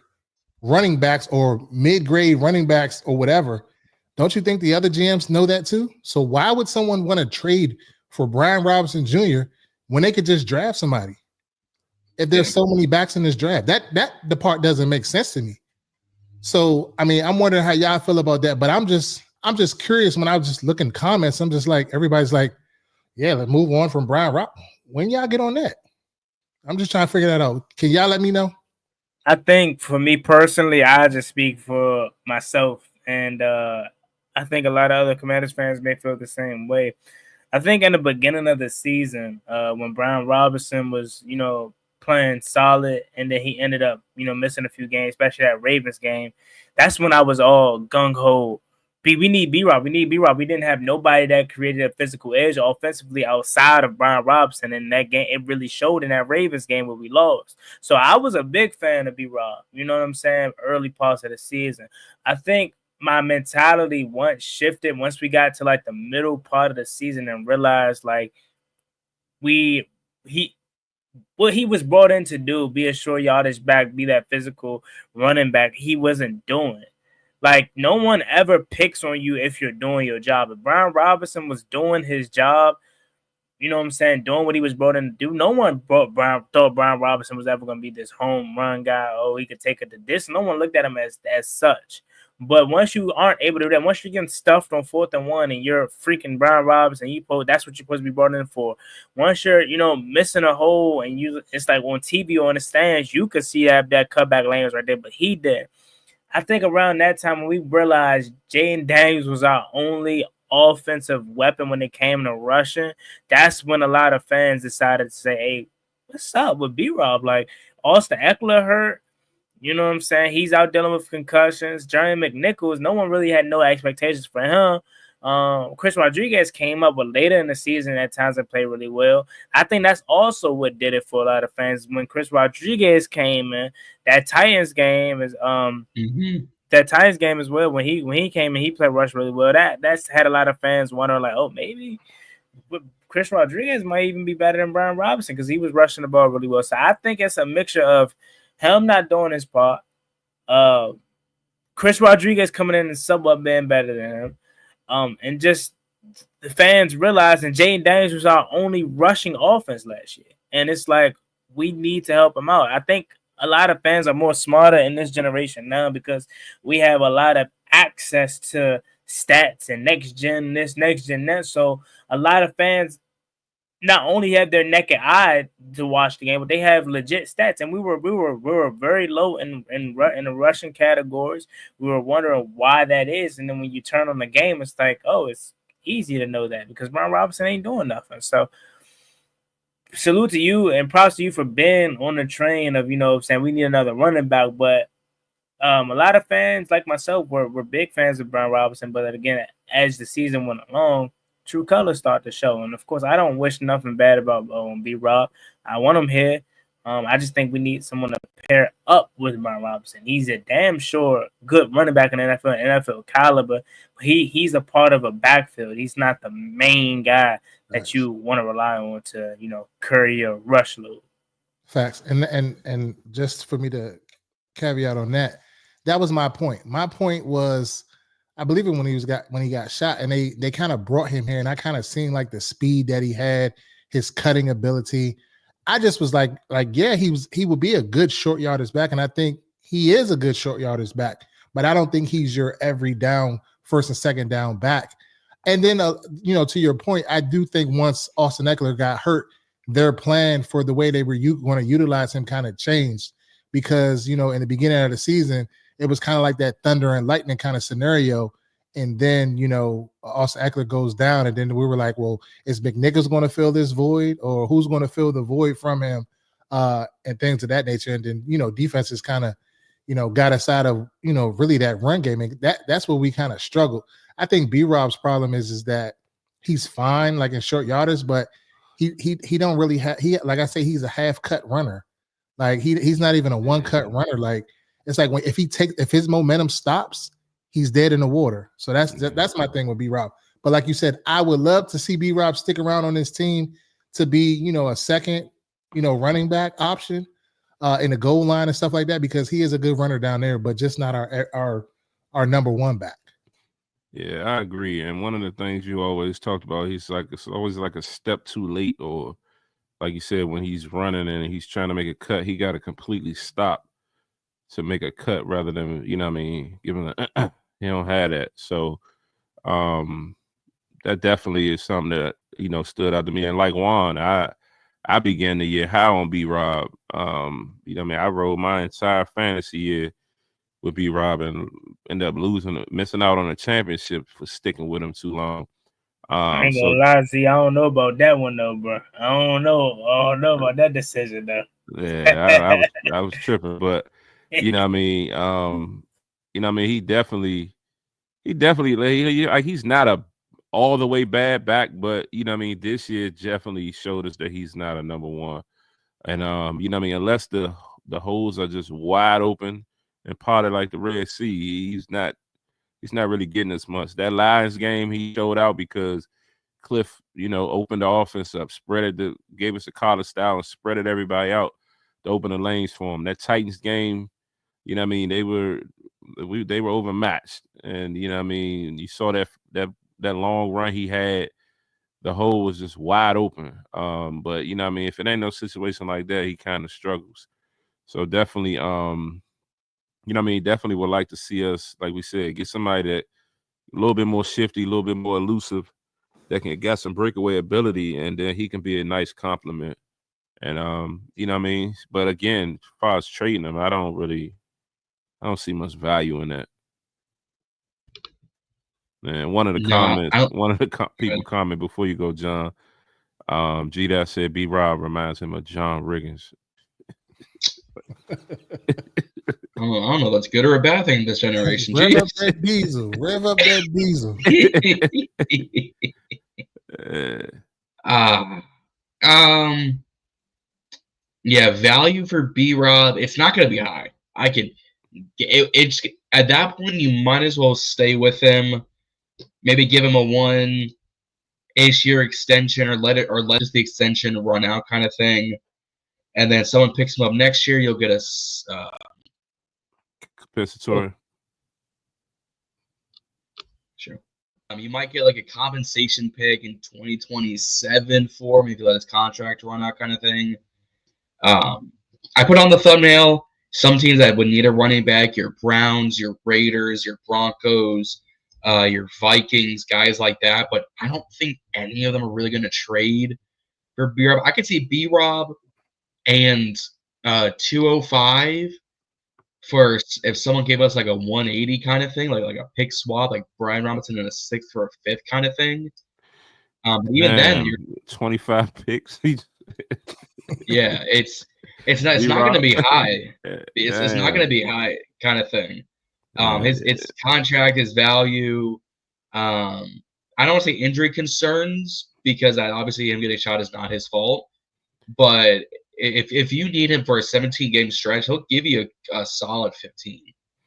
running backs or mid-grade running backs or whatever, don't you think the other GMs know that too? So why would someone want to trade for Brian Robinson Jr. when they could just draft somebody? If there's so many backs in this draft, that the part doesn't make sense to me. So, I mean, I'm wondering how y'all feel about that, but I'm just curious. When I was just looking comments, I'm just like, everybody's like, yeah, let's move on from Brian Rob. When y'all get on that? I'm just trying to figure that out. Can y'all let me know? I think for me personally, I just speak for myself, and I think a lot of other Commanders fans may feel the same way. I think in the beginning of the season, when Brian Robinson was, playing solid, and then he ended up, missing a few games, especially that Ravens game, that's when I was all gung-ho. We need B-Rob. We need B-Rob. We didn't have nobody that created a physical edge offensively outside of Brian Robinson. And that game, it really showed in that Ravens game where we lost. So I was a big fan of B-Rob. You know what I'm saying? Early parts of the season. I think my mentality shifted once we got to like the middle part of the season and realized like what he was brought in to do, be a short yardage back, be that physical running back, he wasn't doing it. Like, no one ever picks on you if you're doing your job. If Brian Robinson was doing his job, you know what I'm saying, doing what he was brought in to do. No one thought Brian Robinson was ever going to be this home run guy. Oh, he could take it to this. No one looked at him as such. But once you aren't able to do that, once you're getting stuffed on 4th and 1 and you're freaking Brian Robinson, that's what you're supposed to be brought in for. Once you're, missing a hole and it's like on TV or in the stands, you could see that cutback lane was right there, but he did. I think around that time when we realized Jaden Daniels was our only offensive weapon when it came to rushing, that's when a lot of fans decided to say, hey, what's up with B-Rob? Like, Austin Eckler hurt. You know what I'm saying? He's out dealing with concussions. Jeremy McNichols, no one really had no expectations for him. Chris Rodriguez came up, but later in the season at times and played really well. I think that's also what did it for a lot of fans. When Chris Rodriguez came in, that Titans game is that Titans game as well. When he came in, he played rush really well. That's had a lot of fans wondering, like, oh, maybe Chris Rodriguez might even be better than Brian Robinson because he was rushing the ball really well. So I think it's a mixture of him not doing his part, Chris Rodriguez coming in and somewhat being better than him, and just the fans realizing Jaden Daniels was our only rushing offense last year. And it's like, we need to help him out. I think a lot of fans are more smarter in this generation now because we have a lot of access to stats and next gen this, next gen that. So a lot of fans not only have their naked eye to watch the game, but they have legit stats. And we were very low in the rushing categories. We were wondering why that is. And then when you turn on the game, it's like, oh, it's easy to know that because Brian Robinson ain't doing nothing. So salute to you and props to you for being on the train of, saying we need another running back. But a lot of fans like myself were big fans of Brian Robinson. But again, as the season went along, true colors start to show. And of course, I don't wish nothing bad about B-Rob. I want him here. I just think we need someone to pair up with Brian Robinson. He's a damn sure good running back in the NFL caliber. But he's a part of a backfield. He's not the main guy that you want to rely on to, carry your rush load. Facts. And just for me to caveat on that was my point. My point was, I believe it when he got shot, and they kind of brought him here, and I kind of seen like the speed that he had, his cutting ability. I just was like, yeah, he would be a good short yardage back, and I think he is a good short yardage back, but I don't think he's your every down first and second down back. And then to your point, I do think once Austin Eckler got hurt, their plan for the way they were going to utilize him kind of changed because in the beginning of the season, it was kind of like that thunder and lightning kind of scenario. And then, Austin Eckler goes down. And then we were like, well, is McNichols going to fill this void or who's going to fill the void from him and things of that nature? And then, defenses kind of, got us out of, really that run game. And that's where we kind of struggled. I think B-Rob's problem is that he's fine, like in short yardage, but he don't really have, like I say, he's a half cut runner. Like he's not even a one cut runner. Like, it's like if his momentum stops, he's dead in the water. So that's my thing with B-Rob. But like you said, I would love to see B-Rob stick around on this team to be, a second, running back option in the goal line and stuff like that because he is a good runner down there, but just not our number one back. Yeah, I agree. And one of the things you always talked about, it's always like a step too late, or like you said, when he's running and he's trying to make a cut, he got to completely stop to make a cut rather than, giving he don't have that. So that definitely is something that, stood out to me. And like Juan, I began the year high on B-Rob. I rode my entire fantasy year with B-Rob and ended up missing out on a championship for sticking with him too long. I ain't gonna lie, see, I don't know about that one though, bro. I don't know about that decision though. Yeah, I was tripping, but he definitely he's not a all the way bad back, but this year definitely showed us that he's not a number one. And unless the holes are just wide open and parted like the Red Sea, he's not really getting as much. That Lions game he showed out because Cliff, opened the offense up, gave us a collar style and spreaded everybody out to open the lanes for him. That Titans game, they were overmatched. And you saw that long run he had the hole was just wide open. But you know what I mean, if it ain't no situation like that, he kind of struggles. So definitely, you know what I mean, definitely would like to see us, like we said, get somebody that a little bit more shifty, a little bit more elusive, that can get some breakaway ability, and then he can be a nice compliment. And you know what I mean? But again, as far as trading him, I don't see much value in that. And one of the comments, people comment before you go, John. G that said B Rob reminds him of John Riggins. I don't know if that's good or a bad thing in this generation. Rev up that diesel. Rev up that diesel. Yeah, value for B Rob, it's not going to be high. It's at that point you might as well stay with him. Maybe give him a 1-ish year extension, or let just the extension run out kind of thing. And then someone picks him up next year, you'll get a compensatory. Sure. You might get like a compensation pick in 2027 for him if you let his contract run out, kind of thing. I put on the thumbnail some teams that would need a running back: your Browns, your Raiders, your Broncos, your Vikings, guys like that. But I don't think any of them are really going to trade for B-Rob. I could see B-Rob and 205 for if someone gave us like a 180 kind of thing, like a pick swap, like Brian Robinson in a 6th or a 5th kind of thing. Even then, you're 25 picks. Yeah, it's not going to be high. It's not going to be high kind of thing. His contract, his value. I don't want to say injury concerns, because obviously him getting shot is not his fault. But if you need him for a 17-game stretch, he'll give you a solid 15,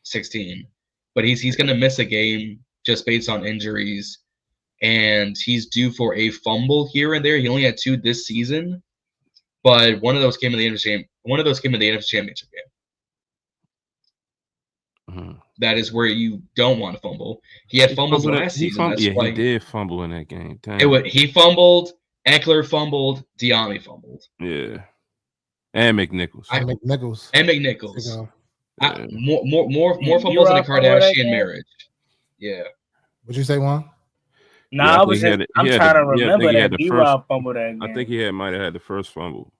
16. But he's going to miss a game just based on injuries, and he's due for a fumble here and there. He only had 2 this season, but one of those came in the NFC Championship game. Mm-hmm. That is where you don't want to fumble. He had fumbles last season. He did fumble in that game. He fumbled. Eckler fumbled. Diami fumbled. Yeah, and McNichols. More fumbles in a Kardashian marriage. Yeah. What'd you say, Juan? No, I'm trying to remember that B-Rob fumble that game. I think he might have had the first fumble.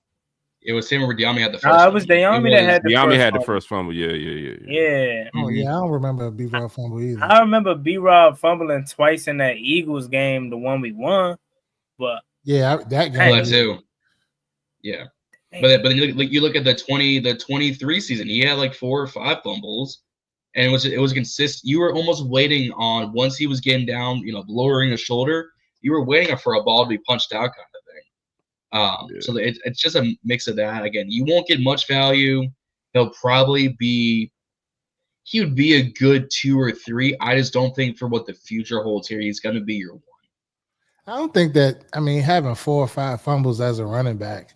It was him or Diami had the first. It was Diami that had the first. Diami had the first fumble. Yeah. Oh yeah, I don't remember B-Rob fumble either. I remember B-Rob fumbling twice in that Eagles game, the one we won. But yeah, that game too. Yeah, but then you look at the 23 season. He had like 4 or 5 fumbles, and it was consistent. You were almost waiting on, once he was getting down, lowering his shoulder, you were waiting for a ball to be punched out, kind of thing. So it's just a mix of that. Again, you won't get much value. He would be a good 2 or 3. I just don't think for what the future holds here, he's going to be your 1. I don't think that. Having 4 or 5 fumbles as a running back,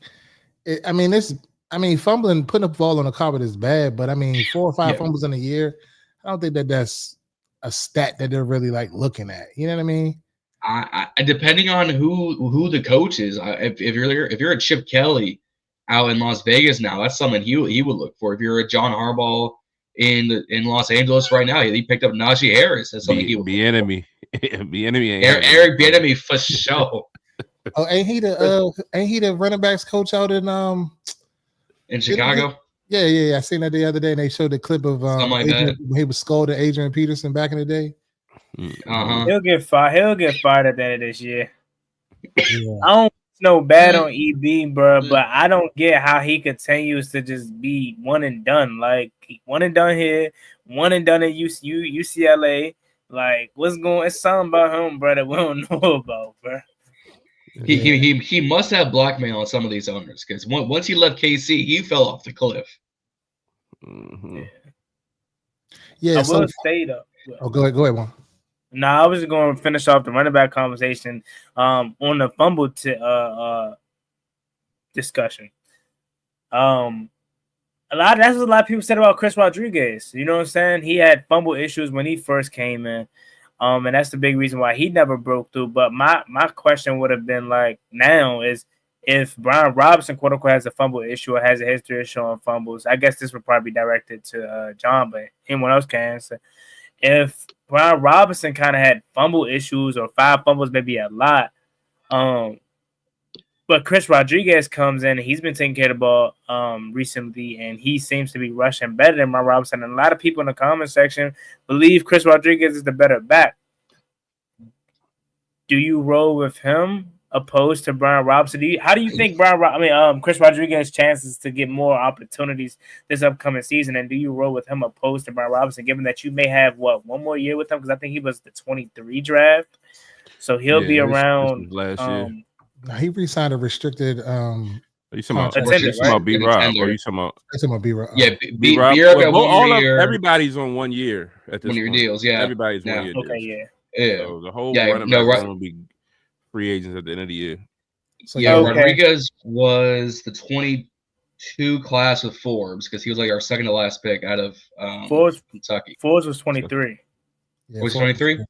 fumbling, putting a ball on the carpet is bad, but 4 or 5 fumbles in a year, I don't think that's a stat that they're really like looking at. You know what I mean? I depending on who the coach is, if you're a Chip Kelly out in Las Vegas now, that's something he would look for. If you're a John Harbaugh in Los Angeles right now, he picked up Najee Harris. That's something he would enemy. Eric Bieniemy for sure. Oh, ain't he the running backs coach out in Chicago? Yeah. I seen that the other day, and they showed the clip of he was scolding Adrian Peterson back in the day. He'll get fired. He'll get fired at the end of this year. Yeah. I don't know bad on EB, bro, but I don't get how he continues to just be one and done. Like, one and done here, one and done at UCLA. Like, it's something about him, bro, that we don't know about, bro. He must have blackmail on some of these owners, because once he left KC, he fell off the cliff. Mm-hmm. Yeah, I will stay though. Oh, go ahead, Juan. No, I was going to finish off the running back conversation on the fumble discussion. That's what a lot of people said about Chris Rodriguez. You know what I'm saying? He had fumble issues when he first came in. And that's the big reason why he never broke through. But my question would have been like, now is if Brian Robinson, quote unquote, has a fumble issue or has a history of showing fumbles. I guess this would probably be directed to John, but anyone else can answer. If Brian Robinson kind of had fumble issues or 5 fumbles, maybe a lot. But Chris Rodriguez comes in and he's been taking care of the ball recently, and he seems to be rushing better than Brian Robinson. And a lot of people in the comment section believe Chris Rodriguez is the better back. Do you roll with him opposed to Brian Robinson? How do you think Chris Rodriguez's chances to get more opportunities this upcoming season? And do you roll with him opposed to Brian Robinson, given that you may have one more year with him? Because I think he was the 23 draft, so he'll be around last year. He re-signed a restricted. Are you talking about B-Rob? Or are you talking about B-Rob? Yeah, B-Rob. got 1 year. Everybody's on 1 year at this 1 year point. deals. Yeah, everybody's 1 year. Okay, deals. yeah. So the whole running back will be free agents at the end of the year. So Rodriguez was the 22 class of Forbes because he was like our second to last pick out of Kentucky. Forbes was 23. Yeah, was 23?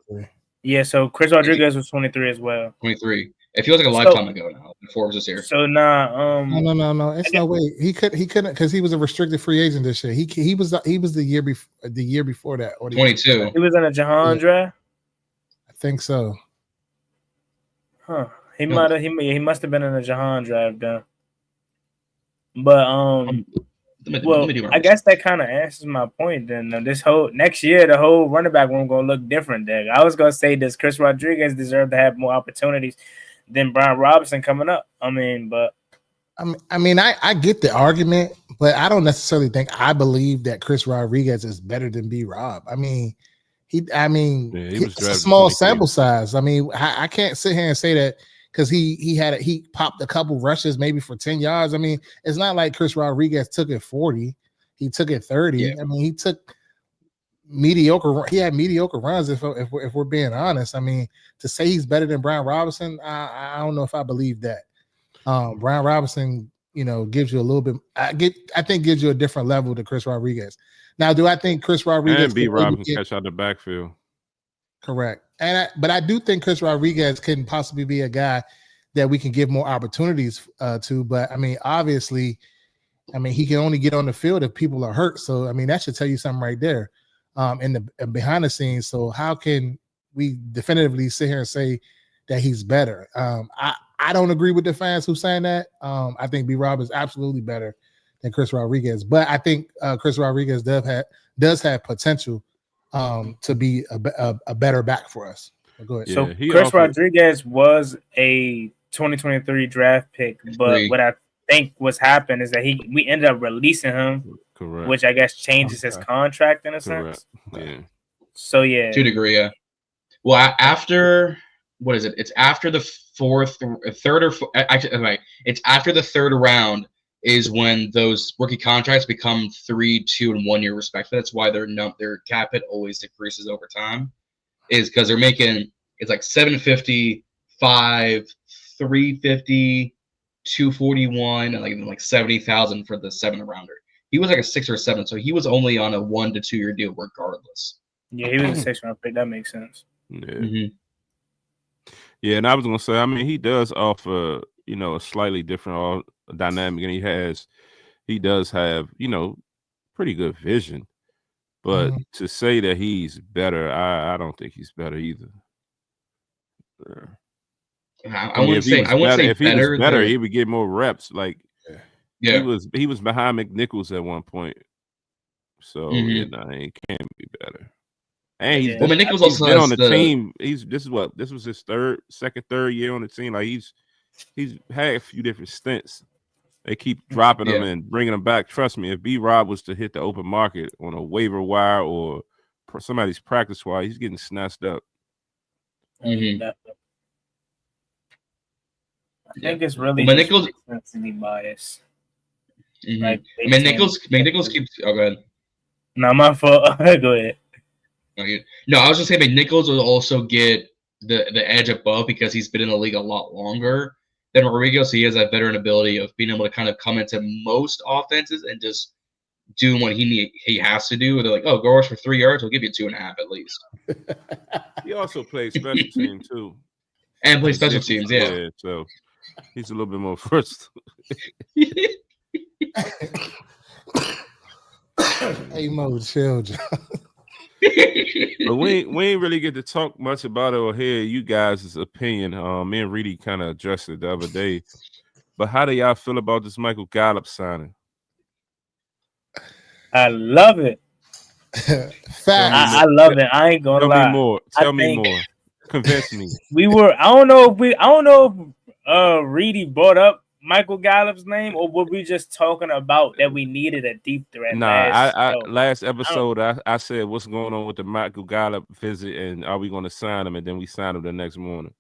Yeah, so Chris Rodriguez was 23 as well. 23. It feels like a lifetime ago now. Forbes is here. So no. It's no way he couldn't because he was a restricted free agent this year. He was the year before that. Or 22. He was in a Jahan draft. I think so. Huh. He must have been in a Jahan draft then. But I guess that kind of answers my point. Then this whole next year, the whole running back room gonna look different. Then I was gonna say, does Chris Rodriguez deserve to have more opportunities than Brian Robinson coming up? I get the argument, but I don't necessarily I believe that Chris Rodriguez is better than B-Rob. It's a small sample size. I can't sit here and say that because he popped a couple rushes maybe for 10 yards. It's not like Chris Rodriguez took it 40. He took it 30. Yeah. He took mediocre. He had mediocre runs if we're being honest. To say he's better than Brian Robinson, I don't know if I believe that. Brian Robinson, gives you a little bit. I think gives you a different level to Chris Rodriguez. Now, do I think Chris Rodriguez and B. Robinson catch out the backfield? Correct. But I do think Chris Rodriguez can possibly be a guy that we can give more opportunities to. But obviously, he can only get on the field if people are hurt. So that should tell you something right there, in the behind the scenes. So how can we definitively sit here and say that he's better? I don't agree with the fans who saying that. I think B-Rob is absolutely better than Chris Rodriguez, but I think Chris Rodriguez does have potential to be a better back for us. Go ahead. Yeah, so Chris Rodriguez was a 2023 draft pick, but what I think what's happened is that we ended up releasing him, correct, which I guess changes his contract in a sense. Yeah. So yeah, to a degree, yeah. Well, after what is it? It's after the it's after the third round is when those rookie contracts become 3, 2, and 1 year respectively. That's why their cap hit always decreases over time, is because they're making it's like 750, 5, 350, 241, and like 70,000 for the 7th rounder. He was like a 6 or 7, so he was only on a 1 to 2 year deal regardless. Yeah, he was a 6th round pick. That makes sense. Yeah. Mm-hmm. Yeah, and I was gonna say, he does offer, a slightly different dynamic, and he does have, pretty good vision. But to say that he's better, I don't think he's better either. I wouldn't say if he better. Was better, he would get more reps. Like, yeah, he was behind McNichols at one point, so he can't be better. And he's been on the team. This was his second, third year on the team. Like he's had a few different stints. They keep dropping him and bringing him back. Trust me, if B-Rob was to hit the open market on a waiver wire or somebody's practice wire, he's getting snatched up. Mm-hmm. I think it's really McNichols bias. Mm-hmm. Like McNichols keeps. Oh, go ahead. Not my fault. Go ahead. No, I was just saying McNichols will also get the edge above because he's been in the league a lot longer than Rodriguez, so he has that veteran ability of being able to kind of come into most offenses and just doing what he has to do. They're like, oh, go rush for 3 yards, we'll give you 2.5 at least. He also plays special team too. And play special teams, yeah. So he's a little bit more first. Hey Mo, chill, John. But we ain't really get to talk much about it or hear you guys' opinion. Me and Reedie kind of addressed it the other day. But how do y'all feel about this Michael Gallup signing? I love it. Facts. I love it. I ain't gonna lie. Tell me more. Tell me more. Convince me. I don't know if Reedie brought up Michael Gallup's name, or were we just talking about that we needed a deep threat? Last episode I said what's going on with the Michael Gallup visit, and are we going to sign him? And then we signed him the next morning.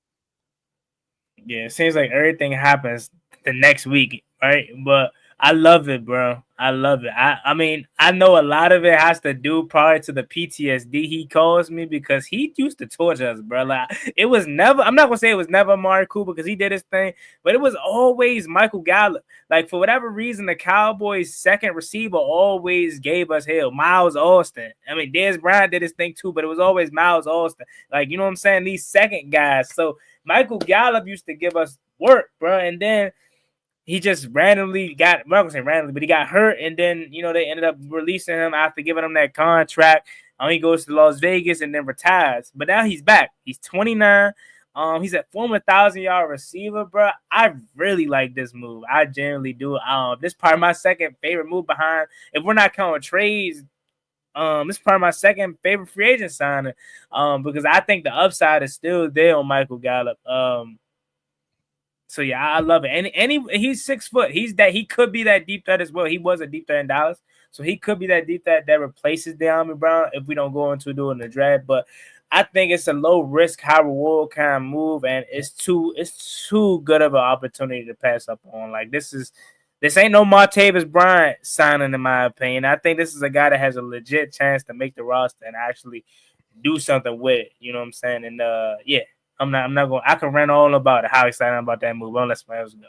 Yeah, it seems like everything happens the next week, right? But I love it, bro. I love it. I mean, I know a lot of it has to do prior to the PTSD he caused me, because he used to torture us, bro. Like, it was never, I'm not going to say it was never Amari Cooper because he did his thing, but it was always Michael Gallup. Like, for whatever reason, the Cowboys' second receiver always gave us hell. Miles Austin. I mean, Dez Bryant did his thing too, but it was always Miles Austin. Like, you know what I'm saying? These second guys. So Michael Gallup used to give us work, bro. And then he just randomly got, well, I'm not gonna say randomly, but he got hurt, and then, you know, they ended up releasing him after giving him that contract. He goes to Las Vegas and then retires. But now he's back. He's 29. He's a former 1,000-yard receiver, bro. I really like this move. I genuinely do. This is probably my second favorite move behind, if we're not counting trades. This is probably my second favorite free agent signing. Because I think the upside is still there on Michael Gallup. So yeah, I love it. And he's 6 foot. He could be that deep threat as well. He was a deep threat in Dallas, so he could be that deep threat that replaces De'Ami Brown if we don't go into doing the draft. But I think it's a low risk, high reward kind of move, and it's too good of an opportunity to pass up on. Like, this ain't no Martavis Bryant signing, in my opinion. I think this is a guy that has a legit chance to make the roster and actually do something with it. You know what I'm saying? And yeah. I'm not going. I can rant all about it. How excited I'm about that move. I'll let somebody else go.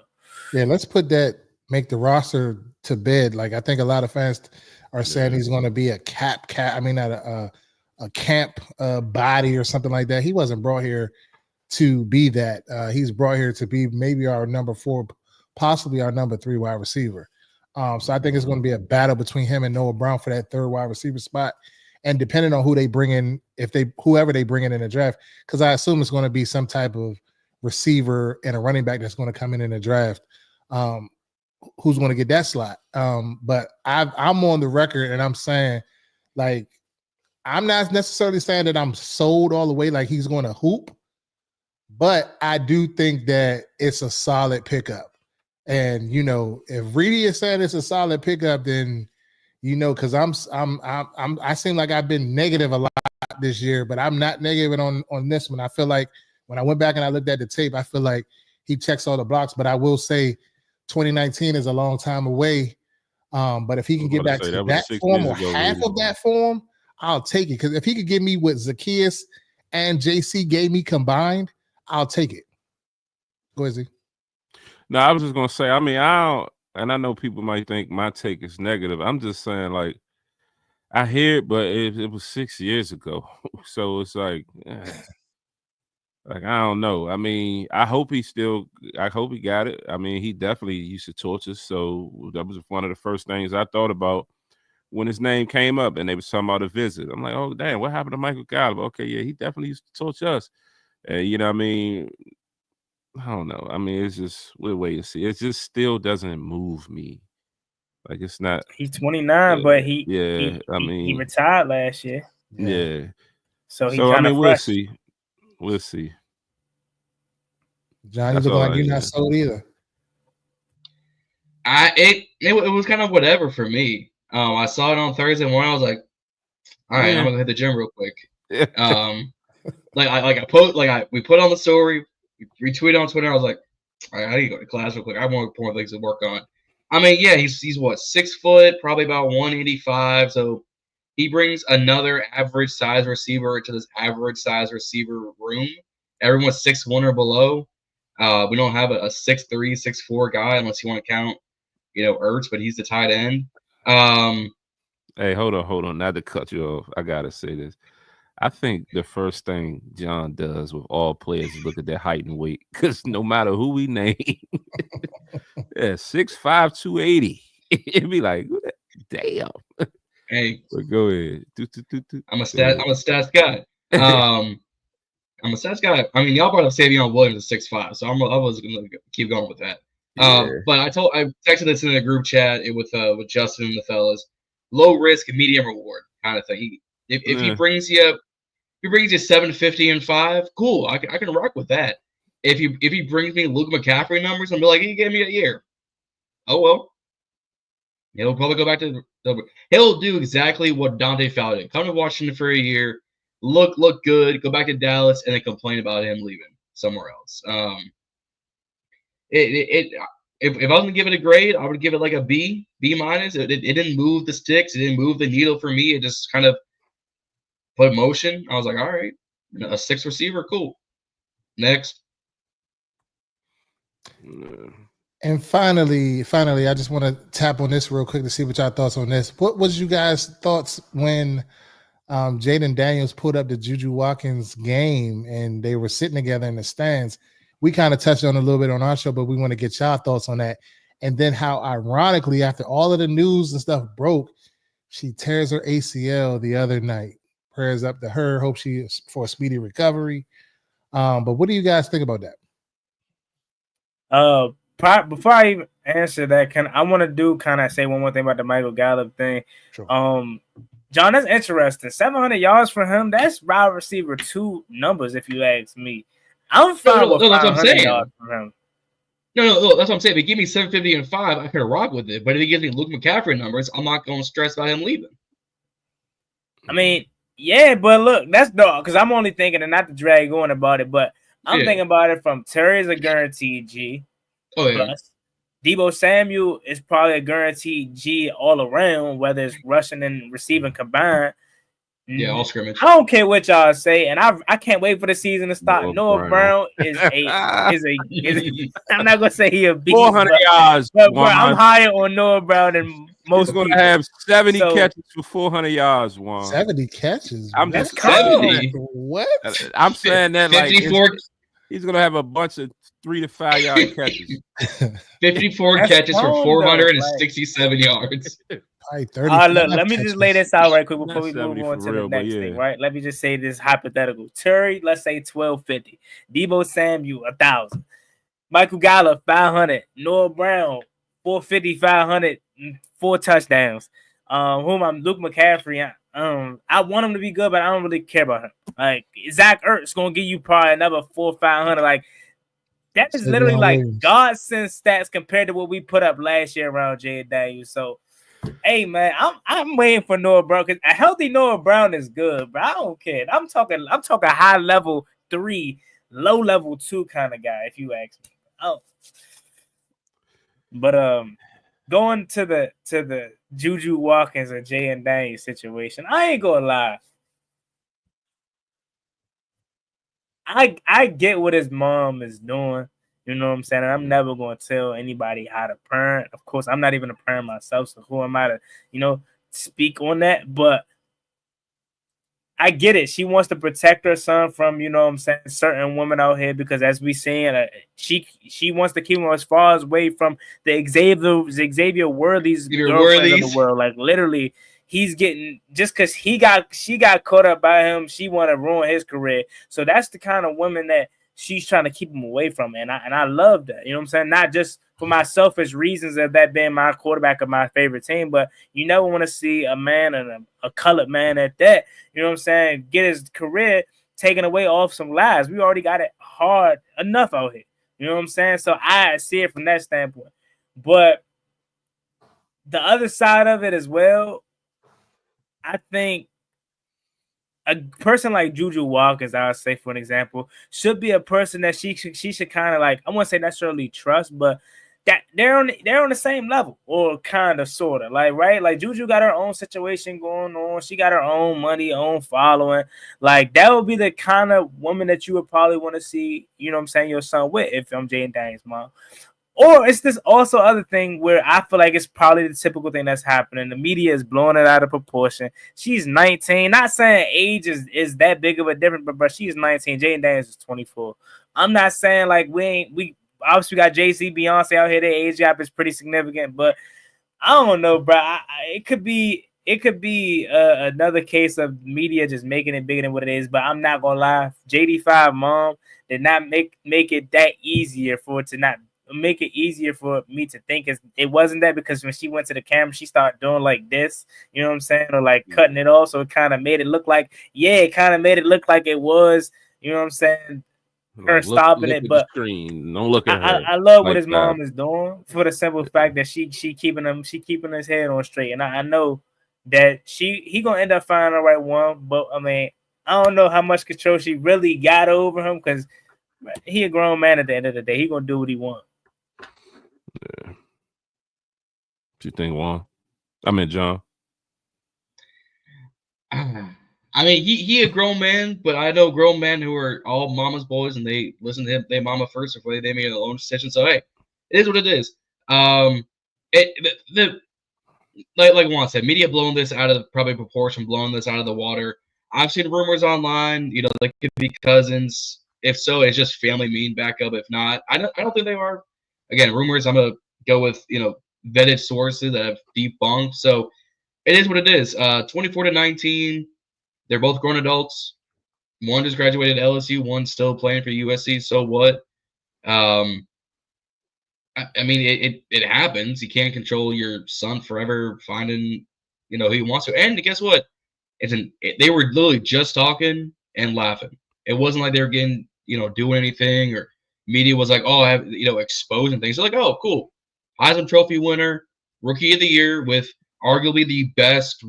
Yeah, let's put that, make the roster to bed. Like, I think a lot of fans are saying he's going to be a camp body or something like that. He wasn't brought here to be that. He's brought here to be maybe our number 4, possibly our number 3 wide receiver. So I think it's going to be a battle between him and Noah Brown for that 3rd wide receiver spot. And depending on who they bring in, whoever they bring in the draft, because I assume it's going to be some type of receiver and a running back that's going to come in the draft, who's going to get that slot. But I'm on the record and I'm saying, like, I'm not necessarily saying that I'm sold all the way, like he's going to hoop, but I do think that it's a solid pickup. And, you know, if Reedie is saying it's a solid pickup, then, you know, because I seem like I've been negative a lot this year, but I'm not negative on this one. I feel like when I went back and I looked at the tape, I feel like he checks all the blocks. But I will say 2019 is a long time away. But if he can get back to that form or half of that form, I'll take it. Because if he could give me what Zacchaeus and JC gave me combined, I'll take it. Go ahead, Z. No, I was just gonna say, I mean, and I know people might think my take is negative. I'm just saying, like, I hear it, but it was 6 years ago. So it's like I don't know. I mean, I hope he got it. I mean, he definitely used to torture. So that was one of the first things I thought about when his name came up and they was talking about a visit. I'm like, oh, damn, what happened to Michael Gallup? Okay, yeah, he definitely used to torture us. You know what I mean? I don't know. I mean, it's just, we'll wait and see. It just still doesn't move me. Like, it's not. He's 29, but he retired last year. Yeah. So I mean, we'll see. We'll see. John, you look like you're not sold either. It was kind of whatever for me. I saw it on Thursday morning. I was like, all right, I'm gonna hit the gym real quick. We put on the story, we retweeted on Twitter. I was like, all right, I need to go to class real quick. I have more things to work on. I mean, yeah, he's what, 6 foot, probably about 185. So he brings another average size receiver into this average size receiver room. Everyone's 6'1" or below. We don't have a 6'3", 6'4" guy unless you want to count, Ertz, but he's the tight end. Hey, hold on. Not to cut you off, I gotta say this. I think the first thing John does with all players is look at their height and weight, because no matter who we name, yeah, 6'5", 280. It'd be like, damn. Hey, But go ahead. I'm a stats guy. I'm a stats guy. I mean, y'all brought up Savion Williams at 6'5", so I was gonna keep going with that. Yeah. But I texted this in a group chat with Justin and the fellas. Low risk, medium reward kind of thing. If he brings you 750 and 5, cool. I can rock with that. If he brings me Luke McCaffrey numbers, I'll be like, he gave me a year. Oh well. He'll probably go back to he'll do exactly what Dante Fowler did. Come to Washington for a year, look good, go back to Dallas, and then complain about him leaving somewhere else. If I was gonna give it a grade, I would give it like a B minus. It didn't move the sticks, it didn't move the needle for me. It just kind of put motion. I was like, all right, a 6 receiver, cool. Next. And finally, I just want to tap on this real quick to see what y'all thoughts on this. What was you guys' thoughts when Jaden Daniels pulled up the Juju Watkins game and they were sitting together in the stands? We kind of touched on it a little bit on our show, but we want to get y'all thoughts on that. And then how ironically, after all of the news and stuff broke, she tears her ACL the other night. Prayers up to her. Hope she is for a speedy recovery. But what do you guys think about that? Before I even answer that, I want to say one more thing about the Michael Gallup thing. Sure. John, that's interesting. 700 yards for him. That's wide receiver 2 numbers, if you ask me. I'm fine with 500 yards for him. No, that's what I'm saying. If he give me 750 and 5, I could rock with it. But if he gives me Luke McCaffrey numbers, I'm not going to stress about him leaving. I mean, yeah, but look, that's because I'm only thinking, and not to drag on about it, but I'm thinking about it from Terry's a guaranteed G. Oh, yeah. Plus, Deebo Samuel is probably a guaranteed G all around, whether it's rushing and receiving combined. Yeah, all scrimmage. I don't care what y'all say, and I can't wait for the season to start. Noah Brown is a I'm not gonna say he a beast, 400 yards, but bro, I'm higher on Noah Brown than most. He's gonna have 70 catches for 400 yards. Juan. 70 catches. I'm just 70. What? I'm saying that 54. Like he's gonna have a bunch of 3 to 5 yard catches. 54 catches for 467 yards. Look, let me just lay this out right quick before we move on to the next thing, right? Let me just say this hypothetical. Terry, let's say 1250. Deebo Samuel, 1,000. Michael Gallup, 500. Noah Brown, 450, 500, 4 touchdowns. Luke McCaffrey. I want him to be good, but I don't really care about him. Like Zach Ertz gonna give you probably another 400, 500. Like that is literally like godsend stats compared to what we put up last year around Jaden Daniels. So, hey man, I'm waiting for Noah Brown because a healthy Noah Brown is good, but I don't care. I'm talking high level 3, low level 2 kind of guy. If you ask me. Oh, but going to the Juju Watkins and Jaden Daniels situation, I ain't gonna lie. I get what his mom is doing. You know what I'm saying? I'm never going to tell anybody how to parent. Of course, I'm not even a parent myself, so who am I to, speak on that? But I get it. She wants to protect her son from, certain women out here because as we saying, she wants to keep him as far away from the Xavier Worthy's girlfriend of the world. Like literally, he's getting just because she got caught up by him. She want to ruin his career. So that's the kind of woman that she's trying to keep him away from. And I love that. You know what I'm saying? Not just for my selfish reasons of that being my quarterback of my favorite team, but you never want to see a man and a colored man at that, you know what I'm saying, get his career taken away off some lies. We already got it hard enough out here. You know what I'm saying? So I see it from that standpoint. But the other side of it as well, I think a person like Juju Watkins, I would say, for an example, should be a person that she should kind of like, I won't say necessarily trust, but that they're on the same level or kind of sort of like, right? Like Juju got her own situation going on. She got her own money, own following. Like that would be the kind of woman that you would probably want to see, you know what I'm saying, your son with if I'm Jaden Daniels' mom. Or it's this also other thing where I feel like it's probably the typical thing that's happening. The media is blowing it out of proportion. She's 19. Not saying age is that big of a difference, but she's 19. Jaden Daniels is 24. I'm not saying like we obviously got Jay-Z, Beyonce out here. Their age gap is pretty significant, but I don't know, bro. It could be another case of media just making it bigger than what it is. But I'm not gonna lie, JD5 mom did not make it that easier for it to not make it easier for me to think it wasn't that, because when she went to the camera, she started doing like this, you know what I'm saying, or like cutting it off, so it kind of made it look like it was, you know what I'm saying, her stopping look it. at But the screen. Don't look at her. I love what like his that. mom is doing, for the simple fact that she keeping his head on straight, and I know that he gonna end up finding the right one. But I mean, I don't know how much control she really got over him, because he a grown man at the end of the day. He gonna do what he wants. Yeah. What you think, Juan? I mean, John. I mean, he a grown man, but I know grown men who are all mama's boys, and they listen to their mama first before they make their own decision. So hey, it is what it is. Like Juan said, media blowing this out of probably proportion, blowing this out of the water. I've seen rumors online, you know, they could be cousins. If so, it's just family mean backup. If not, I don't think they are. Again, rumors. I'm gonna go with, you know, vetted sources that have debunked. So it is what it is. 24-19. They're both grown adults. One just graduated LSU. One still playing for USC. So what? I mean, it happens. You can't control your son forever finding, you know, who he wants to. And guess what? They were literally just talking and laughing. It wasn't like they were getting, you know, doing anything, or media was like, oh, I have, you know, exposing things. They're like, oh, cool. Heisman Trophy winner, Rookie of the Year, with arguably the best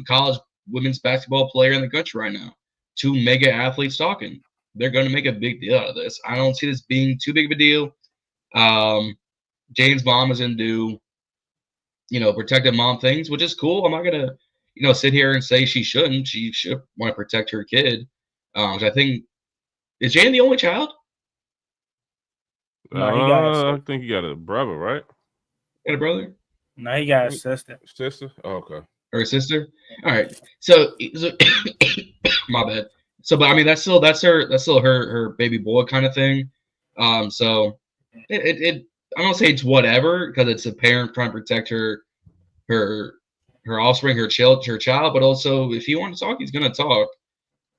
college women's basketball player in the country right now. Two mega athletes talking. They're going to make a big deal out of this. I don't see this being too big of a deal. Jane's mom is into, you know, protective mom things, which is cool. I'm not gonna, you know, sit here and say she shouldn't. She should want to protect her kid. I think, is Jane the only child? No, he got I think he got a brother, right? Got a brother? No, he got a sister. Sister? Oh, okay. Or a sister? All right. So my bad. So, but I mean, that's still her baby boy kind of thing. So I don't say it's whatever, because it's a parent trying to protect her offspring, her child. But also, if he wants to talk, he's gonna talk,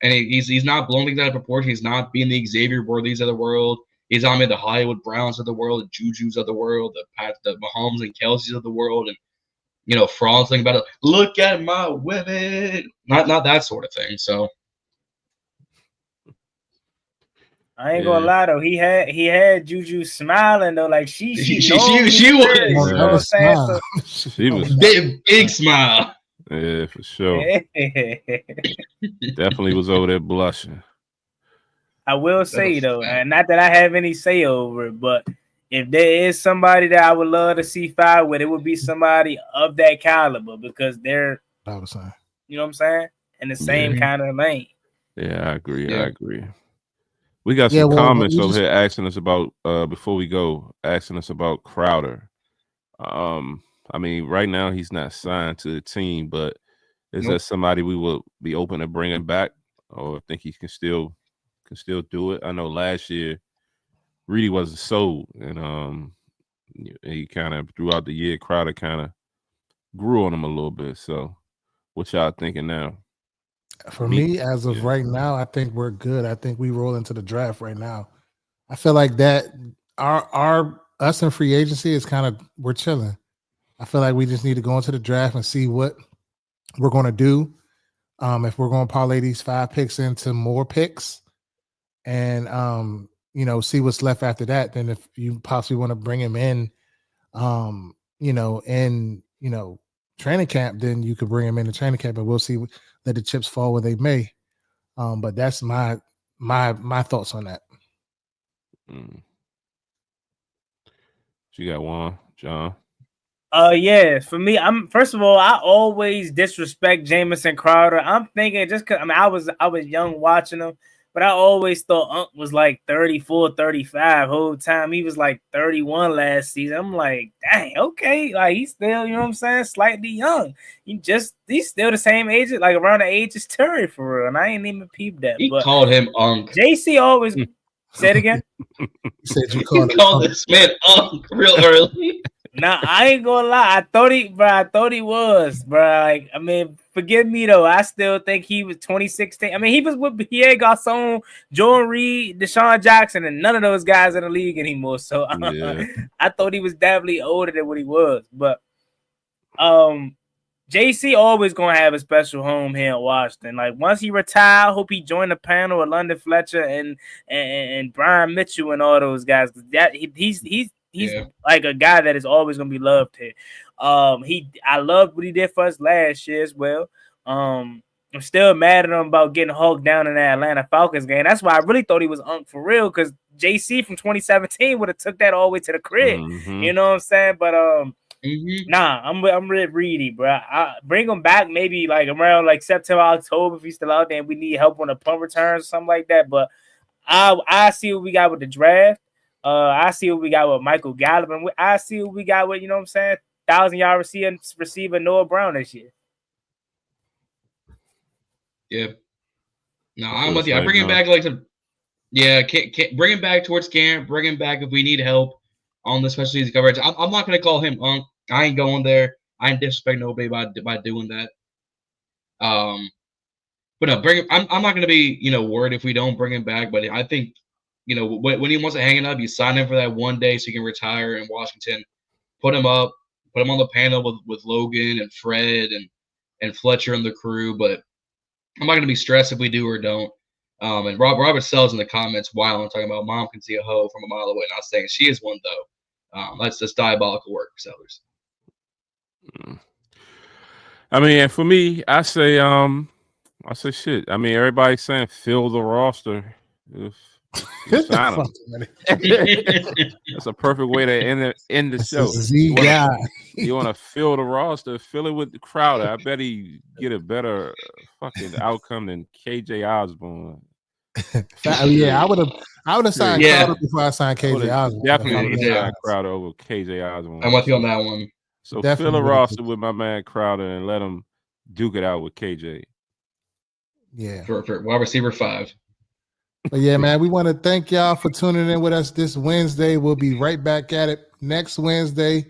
and he's not blowing things out of proportion. He's not being the Xavier Worthies of the world. He's not being the Hollywood Browns of the world, the Jujus of the world, the Mahomes and Kelseys of the world, and, you know, frolicking about it. Look at my women. Not that sort of thing. So I ain't gonna lie though, he had Juju smiling though, like she she was. Yeah. You know what I'm saying? So, She was big smile. Yeah, for sure. Definitely was over there blushing. I will say though, and not that I have any say over it, but if there is somebody that I would love to see fight with, it would be somebody of that caliber, because they're, I was saying, you know what I'm saying, in the same kind of lane. Yeah, I agree. Yeah. I agree. We got some comments over here asking us about before we go, asking us about Crowder. I mean, right now he's not signed to the team, but is that somebody we will be open to bringing back, or think he can still do it? I know last year Reedie wasn't sold, and he kind of throughout the year Crowder kind of grew on him a little bit. So, what y'all thinking now? For me, as of right now, I think we're good. I think we roll into the draft right now. I feel like that us in free agency is we're chilling. I feel like we just need to go into the draft and see what we're going to do. If we're going to parlay these 5 picks into more picks, and you know, see what's left after that. Then if you possibly want to bring him in, you know, training camp, then you could bring him in the training camp, and we'll see. Let the chips fall where they may. But that's my thoughts on that. You got one, John? Yeah, for me, first of all, I always disrespect Jamison Crowder. I'm thinking just because I was young watching him, but I always thought Unc was like 34, 35 whole time. He was like 31 last season. I'm like, dang, okay, like he's still, you know what I'm saying, slightly young. He's still the same age, like around the age of Terry for real. And I ain't even peeped that. He but called him Unc. JC always say it again. You said you He called this man Unc real early. Nah, I ain't gonna lie. I thought he was, bro. Like, I mean, forgive me though. I still think he was 2016. I mean, he was with Pierre Garçon, Jordan Reed, Deshaun Jackson, and none of those guys in the league anymore. So Yeah. I thought he was definitely older than what he was. But JC always gonna have a special home here in Washington. Like once he retire, I hope he join the panel with London Fletcher and Brian Mitchell and all those guys. That he's like a guy that is always gonna be loved here. I loved what he did for us last year as well. I'm still mad at him about getting hugged down in that Atlanta Falcons game. That's why I really thought he was Unc for real, because JC from 2017 would have took that all the way to the crib. Mm-hmm. You know what I'm saying? But nah, I'm with Reedie, bro. I bring him back maybe like around like September, October if he's still out there and we need help on the punt returns or something like that. But I see what we got with the draft. I see what we got with Michael Gallup, and I see what we got with, you know what I'm saying, 1,000-yard receiver Noah Brown this year. Yeah. No, I'm with you. I bring him back bring him back towards camp. Bring him back if we need help on the special teams coverage. I'm not going to call him Unc. I ain't going there. I ain't disrespect nobody by doing that. But no, bring him. I'm not going to be worried if we don't bring him back. But I think when he wants to hang it up, you sign him for that one day so he can retire in Washington. Put him up. Put him on the panel with Logan and Fred and Fletcher and the crew. But I'm not going to be stressed if we do or don't. And Robert Sells in the comments while I'm talking about mom can see a hoe from a mile away. Not saying she is one though. That's just diabolical work, Sellers. I mean, and for me, I say shit. I mean, everybody's saying fill the roster. That's a perfect way to end the show. You want to fill the roster, fill it with the Crowder. I bet he get a better fucking outcome than KJ Osborne. Yeah, I would have signed Crowder before I signed KJ Osborne. Definitely would have signed Crowder over KJ Osborne. I'm with you on that one. So fill the roster with my man Crowder and let him duke it out with KJ. Yeah. For wide receiver 5. But yeah, man, we want to thank y'all for tuning in with us this Wednesday. We'll be right back at it next Wednesday.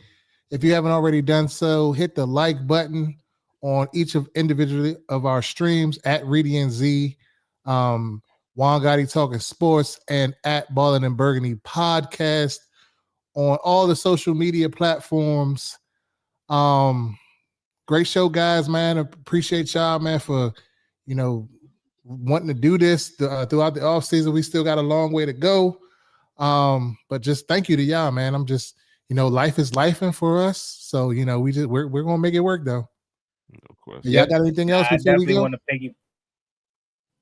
If you haven't already done so, hit the like button on each of individually of our streams at Reedie Zee, Juan Gotti Talking Sports, and at Ballin In Burgundy podcast on all the social media platforms. Great show, guys, man. Appreciate y'all, man, for wanting to do this throughout the off season. We still got a long way to go. But just thank you to y'all, man. I'm just, life is lifing for us. So, we're going to make it work though. Of course. Y'all got anything else before we go? Want to piggy.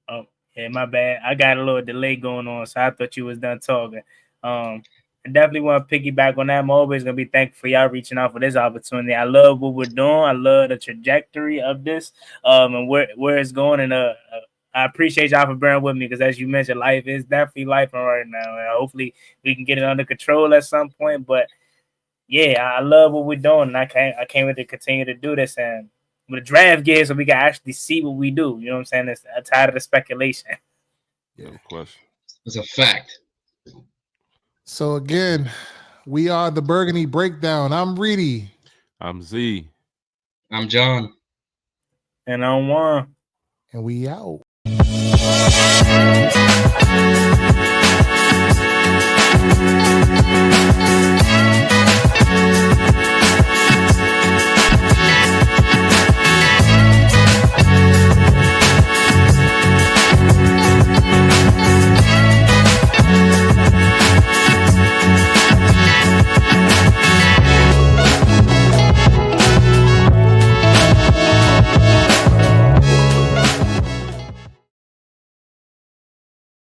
Oh, yeah, my bad. I got a little delay going on, so I thought you was done talking. I definitely want to piggyback on that. I'm always going to be thankful for y'all reaching out for this opportunity. I love what we're doing. I love the trajectory of this and where it's going. And I appreciate y'all for bearing with me because, as you mentioned, life is definitely life right now. And hopefully we can get it under control at some point. But, yeah, I love what we're doing. And I can't wait to continue to do this. And with the draft gear so we can actually see what we do. You know what I'm saying? I'm tired of the speculation. Yeah, of course. It's a fact. So, again, we are the Burgundy Breakdown. I'm Reedie. I'm Z. I'm John. And I'm Juan. And we out.